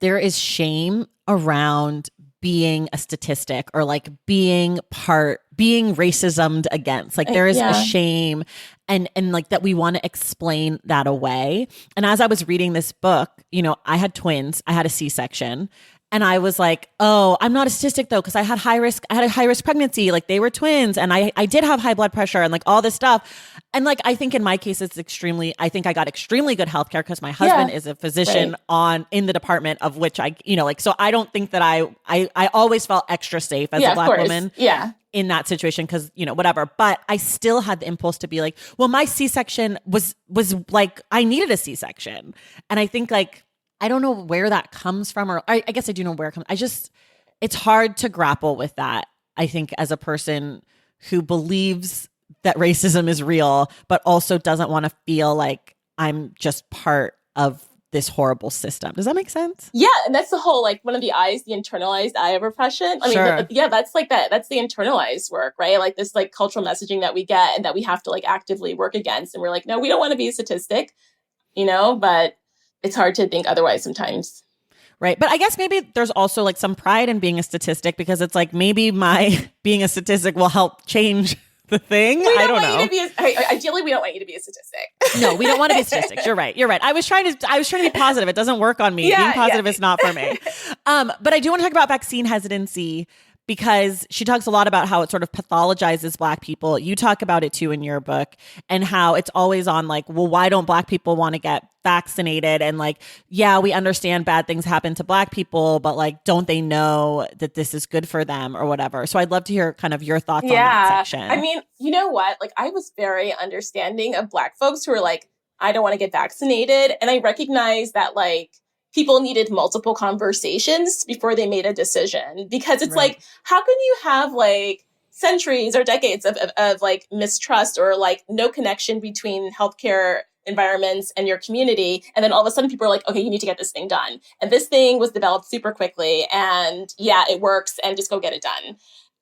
there is shame around being a statistic or like being racismed against. Like there is a shame and like that we want to explain that away. And as I was reading this book, I had twins, I had a C-section. And I was like, oh, I'm not a statistic though, because I had a high risk pregnancy. Like they were twins and I did have high blood pressure and like all this stuff. And like, I think in my case, I think I got extremely good healthcare because my husband is a physician in the department of which so I don't think that I always felt extra safe as a Black woman in that situation because, whatever. But I still had the impulse to be like, well, my C-section was like, I needed a C-section. And I think like, I don't know where that comes from, or I guess I do know where it comes. It's hard to grapple with that, I think, as a person who believes that racism is real, but also doesn't want to feel like I'm just part of this horrible system. Does that make sense? Yeah. And that's the whole, like, one of the I's, the internalized eye of oppression. I mean, that's like that. That's the internalized work, right? Like this, like, cultural messaging that we get and that we have to, like, actively work against. And we're like, no, we don't want to be a statistic, but it's hard to think otherwise sometimes. Right. But I guess maybe there's also like some pride in being a statistic, because it's like maybe my being a statistic will help change the thing. I don't know. Ideally, we don't want you to be a statistic. No, we don't want to be statistics. You're right. I was trying to be positive. It doesn't work on me. Being positive is not for me. But I do want to talk about vaccine hesitancy, because she talks a lot about how it sort of pathologizes Black people. You talk about it too in your book, and how it's always on like, well, why don't Black people want to get vaccinated? And like, yeah, we understand bad things happen to Black people, but like, don't they know that this is good for them or whatever? So I'd love to hear kind of your thoughts on that section. I mean, you know what? Like, I was very understanding of Black folks who are like, I don't want to get vaccinated. And I recognize that like, people needed multiple conversations before they made a decision, because it's like, how can you have like centuries or decades of like mistrust or like no connection between healthcare environments and your community, and then all of a sudden people are like, okay, you need to get this thing done, and this thing was developed super quickly, and it works, and just go get it done.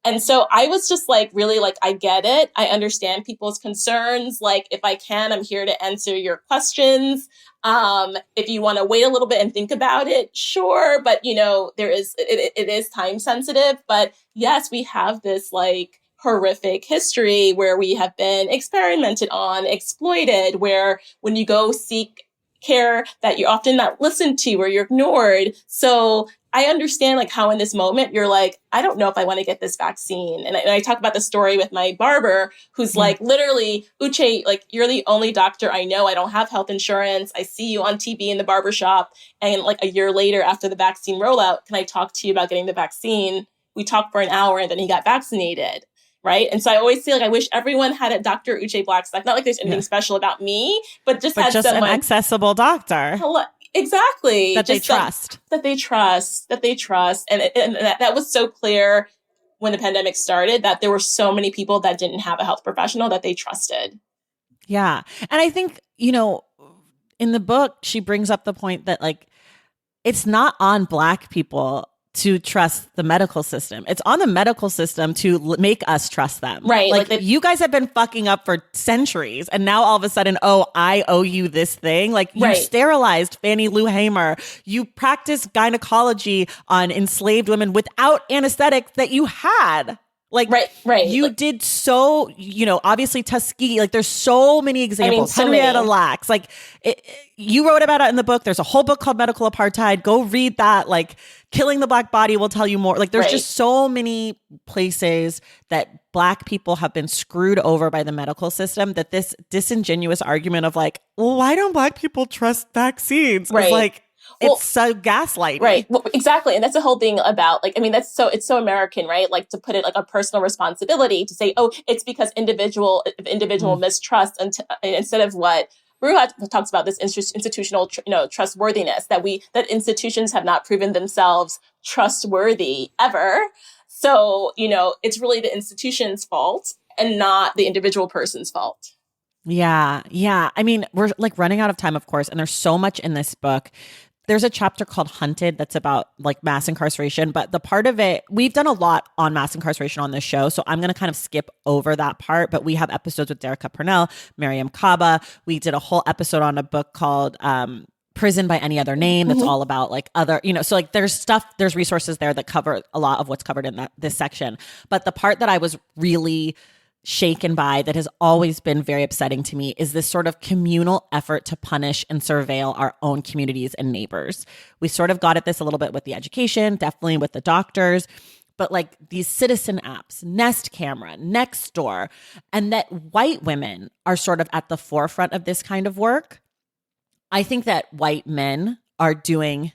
And so I was just like, really, like, I get it. I understand people's concerns. Like, if I can, I'm here to answer your questions. If you want to wait a little bit and think about it, sure. But, it is time sensitive. But yes, we have this like horrific history where we have been experimented on, exploited, where when you go seek care that you're often not listened to or you're ignored. So I understand like how in this moment you're like, I don't know if I want to get this vaccine. And I talk about the story with my barber who's like, literally, Uché, like, you're the only doctor I know. I don't have health insurance. I see you on TV in the barbershop. And like a year later after the vaccine rollout, can I talk to you about getting the vaccine? We talked for an hour and then he got vaccinated. Right. And so I always feel like I wish everyone had a Dr. Uché Blackstock. Not like there's anything special about me, but just someone, an accessible doctor. Exactly. That they trust. That they trust. And that was so clear when the pandemic started, that there were so many people that didn't have a health professional that they trusted. Yeah. And I think, you know, in the book, she brings up the point that like, it's not on Black people to trust the medical system. It's on the medical system to make us trust them. Right. Like you guys have been fucking up for centuries. And now all of a sudden, oh, I owe you this thing. Like you sterilized Fannie Lou Hamer. You practiced gynecology on enslaved women without anesthetics that you had. Like, right. You like, did so, you know, obviously Tuskegee, like there's so many examples. so Henrietta many. Lacks, like you wrote about it in the book. There's a whole book called Medical Apartheid. Go read that. Like Killing the Black Body will tell you more. Like there's just so many places that Black people have been screwed over by the medical system that this disingenuous argument of like, well, why don't Black people trust vaccines? Is like, it's so gaslighting. Right. Well, exactly. And that's the whole thing about like, I mean, it's so American, right? Like to put it like a personal responsibility to say, oh, it's because individual mistrust instead of what Ruha talks about, this institutional, trustworthiness, that institutions have not proven themselves trustworthy ever. So, it's really the institution's fault and not the individual person's fault. Yeah. Yeah. I mean, we're like running out of time, of course. And there's so much in this book. There's a chapter called Hunted that's about like mass incarceration, but the part of it, we've done a lot on mass incarceration on this show. So I'm going to kind of skip over that part, but we have episodes with Derek Purnell, Miriam Kaba. We did a whole episode on a book called, Prison by Any Other Name. That's all about like other, so like there's resources there that cover a lot of what's covered in this section. But the part that I was really shaken by, that has always been very upsetting to me, is this sort of communal effort to punish and surveil our own communities and neighbors. We sort of got at this a little bit with the education, definitely with the doctors, but like these citizen apps, Nest Camera, Nextdoor, and that white women are sort of at the forefront of this kind of work. I think that white men are doing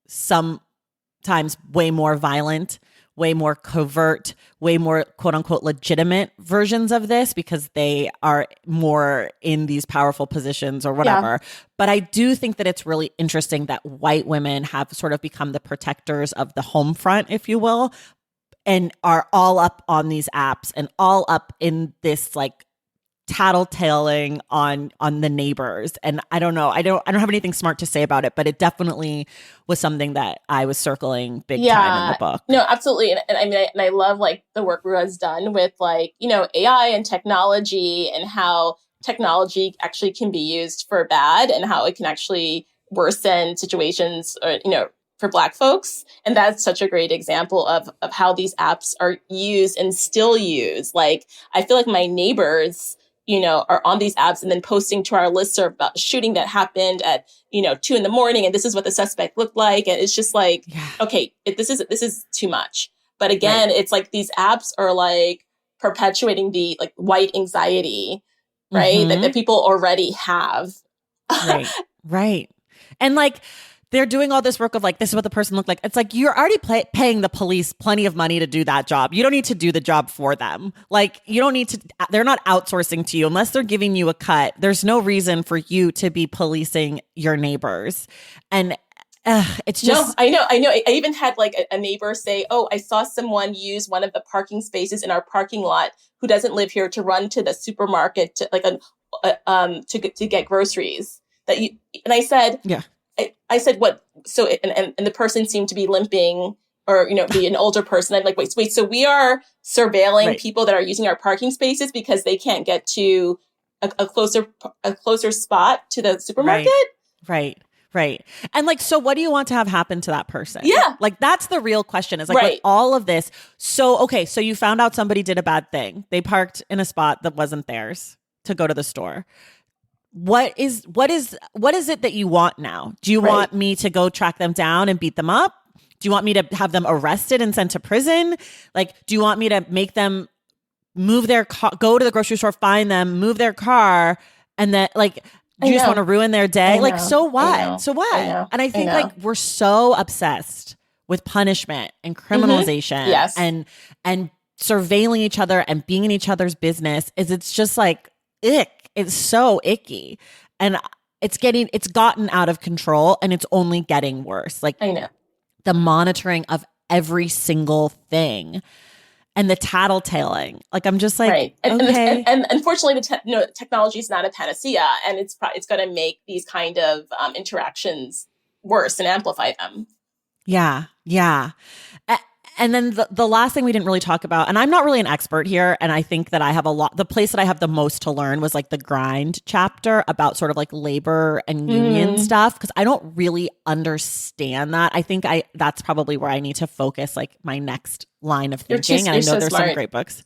sometimes way more violent, way more covert, way more quote unquote legitimate versions of this because they are more in these powerful positions or whatever. Yeah. But I do think that it's really interesting that white women have sort of become the protectors of the home front, if you will, and are all up on these apps and all up in this like tattletaling on the neighbors. And I don't know. I don't have anything smart to say about it, but it definitely was something that I was circling big time in the book. No, absolutely. And I mean, I love like the work Ruha has done with like, AI and technology and how technology actually can be used for bad and how it can actually worsen situations, for Black folks. And that's such a great example of how these apps are used and still used. Like, I feel like my neighbors, are on these apps and then posting to our listserv about shooting that happened at, 2 a.m. and this is what the suspect looked like. And it's just like, okay, this is too much. But again, It's like these apps are like perpetuating the like white anxiety, right? That people already have. Right. And like, they're doing all this work of like, this is what the person looked like. It's like, you're already paying the police plenty of money to do that job. You don't need to do the job for them. Like, you don't need to, they're not outsourcing to you unless they're giving you a cut. There's no reason for you to be policing your neighbors. And it's just. No, I know. I even had like a neighbor say, oh, I saw someone use one of the parking spaces in our parking lot who doesn't live here to run to the supermarket to like, to get groceries and I said, yeah. I said, what? So, and the person seemed to be limping or, be an older person. I'm like, wait, so we are surveilling people that are using our parking spaces because they can't get to a closer spot to the supermarket? Right. And like, so what do you want to have happen to that person? Yeah. Like, that's the real question is like with all of this. So, okay. So you found out somebody did a bad thing. They parked in a spot that wasn't theirs to go to the store. What is it that you want now? Do you want me to go track them down and beat them up? Do you want me to have them arrested and sent to prison? Like, do you want me to make them move their car, go to the grocery store, find them, move their car, and then like, do you just want to ruin their day? Like, so what? So what? And I think like we're so obsessed with punishment and criminalization and surveilling each other and being in each other's business it's just like, ick. It's so icky and it's gotten out of control and it's only getting worse. Like, I know the monitoring of every single thing. and the tattletaling. Like, I'm just like, right. okay. And unfortunately, technology is not a panacea, and it's going to make these kind of interactions worse and amplify them. Yeah. Yeah. And then the last thing we didn't really talk about, and I'm not really an expert here, and I think that I have the place that I have the most to learn was like the grind chapter about sort of like labor and union stuff, because I don't really understand that. I think that's probably where I need to focus like my next line of thinking. And I know there's some great books.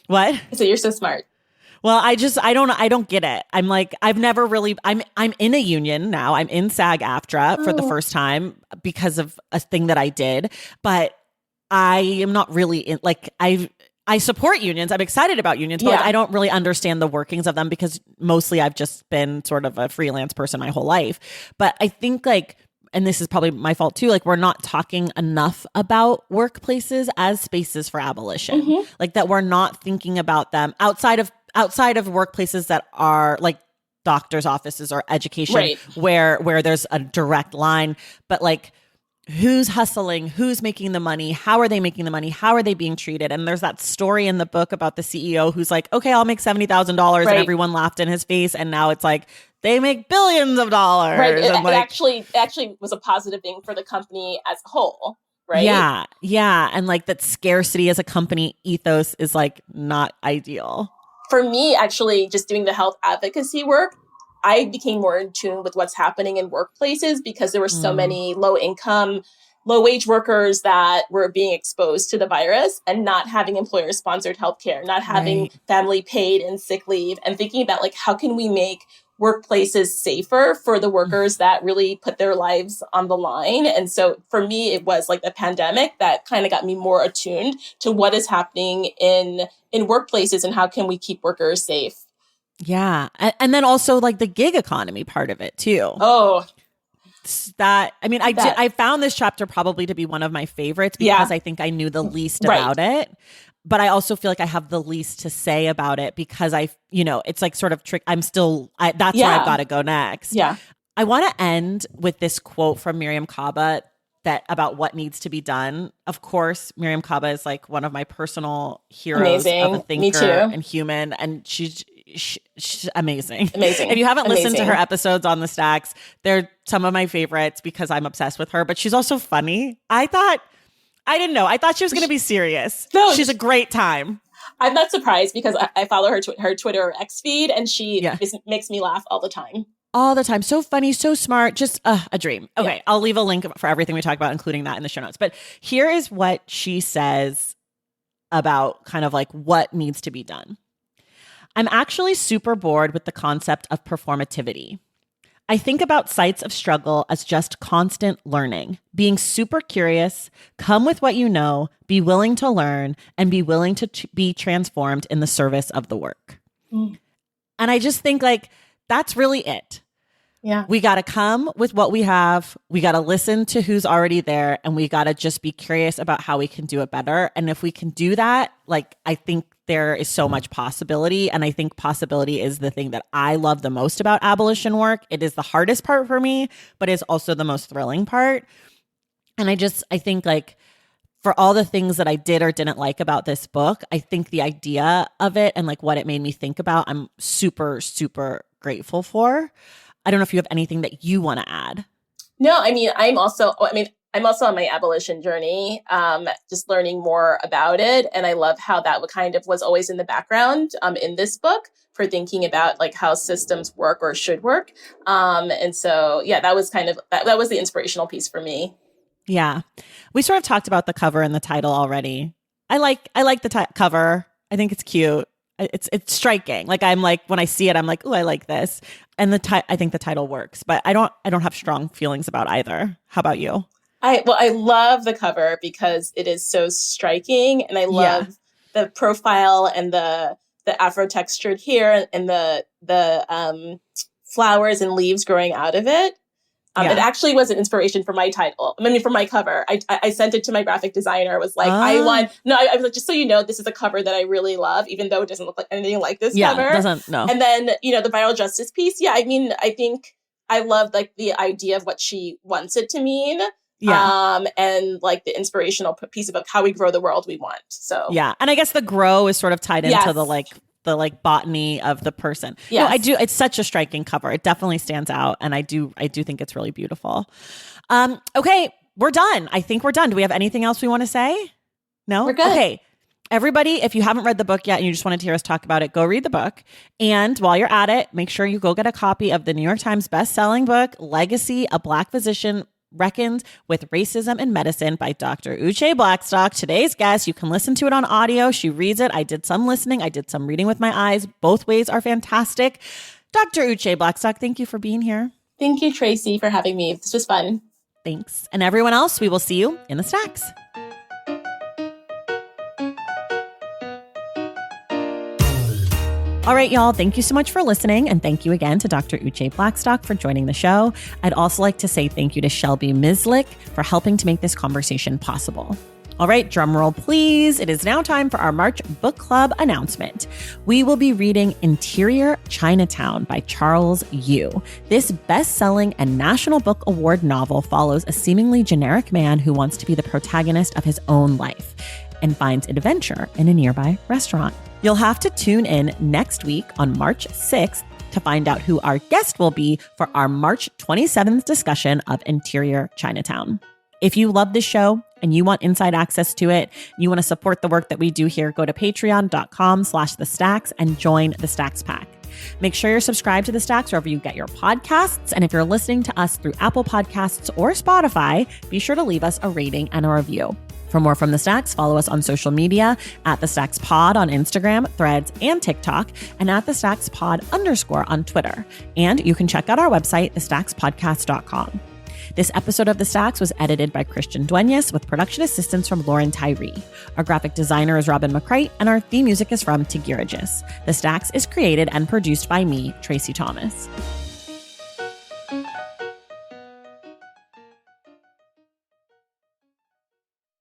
What? So you're so smart. Well, I don't get it. I'm like, I've never really, I'm in a union now. I'm in SAG-AFTRA for the first time because of a thing that I did, but I am not really in, like, I support unions. I'm excited about unions, but like, I don't really understand the workings of them because mostly I've just been sort of a freelance person my whole life. But I think like, and this is probably my fault too, like we're not talking enough about workplaces as spaces for abolition. Like that we're not thinking about them outside of workplaces that are like doctors' offices or education, where there's a direct line, but like, who's hustling, who's making the money, how are they making the money, how are they being treated? And there's that story in the book about the CEO who's like, okay, I'll make $70,000, and everyone laughed in his face, and now it's like they make billions of dollars. Right. It like, actually was a positive thing for the company as a whole. Right. Yeah. Yeah. And like that scarcity as a company ethos is like not ideal. For me, actually, just doing the health advocacy work, I became more in tune with what's happening in workplaces because there were so many low income, low wage workers that were being exposed to the virus and not having employer sponsored healthcare, not having family paid and sick leave, and thinking about like, how can we make workplaces safer for the workers that really put their lives on the line? And so for me, it was like the pandemic that kind of got me more attuned to what is happening in workplaces and how can we keep workers safe. Yeah. And then also like the gig economy part of it too. Oh, that, I mean, I found this chapter probably to be one of my favorites because I think I knew the least about it. But I also feel like I have the least to say about it because it's like sort of that's where I've got to go next. Yeah. I want to end with this quote from Miriam Kaba about what needs to be done. Of course, Miriam Kaba is like one of my personal heroes of a thinker and human, and she's amazing. Amazing. If you haven't listened to her episodes on the Stacks, they're some of my favorites because I'm obsessed with her, but she's also funny. I didn't know. I thought she was going to be serious. No, she's a great time. I'm not surprised because I follow her Twitter or X feed, and she makes me laugh all the time. All the time. So funny, so smart, just a dream. Okay, I'll leave a link for everything we talk about, including that in the show notes. But here is what she says about kind of like what needs to be done. I'm actually super bored with the concept of performativity. I think about sites of struggle as just constant learning, being super curious, come with what you know, be willing to learn, and be willing to be transformed in the service of the work. And I just think like that's really it. Yeah. We got to come with what we have. We got to listen to who's already there, and we got to just be curious about how we can do it better. And if we can do that, like, I think there is so much possibility. And I think possibility is the thing that I love the most about abolition work. It is the hardest part for me, but it's also the most thrilling part. And I think like for all the things that I did or didn't like about this book, I think the idea of it and like what it made me think about, I'm super, super grateful for. I don't know if you have anything that you want to add. No, I'm also on my abolition journey, just learning more about it. And I love how that was always in the background in this book for thinking about like how systems work or should work. And so, that was that was the inspirational piece for me. Yeah. We sort of talked about the cover and the title already. I like the cover. I think it's cute. It's striking. Like I'm like, when I see it, I'm like, oh, I like this. And I think the title works, but I don't have strong feelings about either. How about you? I love the cover because it is so striking, and I love the profile and the Afro textured hair and the flowers and leaves growing out of it. It actually was an inspiration for my title. For my cover. I sent it to my graphic designer. I was like, I was like, just so you know, this is a cover that I really love, even though it doesn't look like anything like this cover. It doesn't, no. And then, the viral justice piece. Yeah, I think I love like the idea of what she wants it to mean. and like the inspirational piece of book, how we grow the world we want. So yeah. And I guess the grow is sort of tied into the botany of the person. Yes. No, I do. It's such a striking cover. It definitely stands out. And I do think it's really beautiful. Okay, we're done. I think we're done. Do we have anything else we want to say? No? We're good. Okay. Everybody, if you haven't read the book yet and you just wanted to hear us talk about it, go read the book. And while you're at it, make sure you go get a copy of the New York Times best-selling book, Legacy, A Black Physician Reckons with Racism in Medicine by Dr. Uché Blackstock. Today's guest, you can listen to it on audio. She reads it. I did some listening. I did some reading with my eyes. Both ways are fantastic. Dr. Uché Blackstock, thank you for being here. Thank you, Tracy, for having me. This was fun. Thanks. And everyone else, we will see you in the stacks. All right, y'all, thank you so much for listening. And thank you again to Dr. Uché Blackstock for joining the show. I'd also like to say thank you to Shelby Mislick for helping to make this conversation possible. All right, drum roll, please. It is now time for our March book club announcement. We will be reading Interior Chinatown by Charles Yu. This best-selling and National Book Award novel follows a seemingly generic man who wants to be the protagonist of his own life and finds adventure in a nearby restaurant. You'll have to tune in next week on March 6th to find out who our guest will be for our March 27th discussion of Interior Chinatown. If you love this show and you want inside access to it, you want to support the work that we do here, go to patreon.com/thestacks and join the Stacks Pack. Make sure you're subscribed to the Stacks wherever you get your podcasts. And if you're listening to us through Apple Podcasts or Spotify, be sure to leave us a rating and a review. For more from The Stacks, follow us on social media at The Stacks Pod on Instagram, Threads, and TikTok, and at The Stacks Pod _ on Twitter. And you can check out our website, thestackspodcast.com. This episode of The Stacks was edited by Christian Duenas with production assistance from Lauren Tyree. Our graphic designer is Robin McCrite, and our theme music is from Tigirigis. The Stacks is created and produced by me, Tracy Thomas.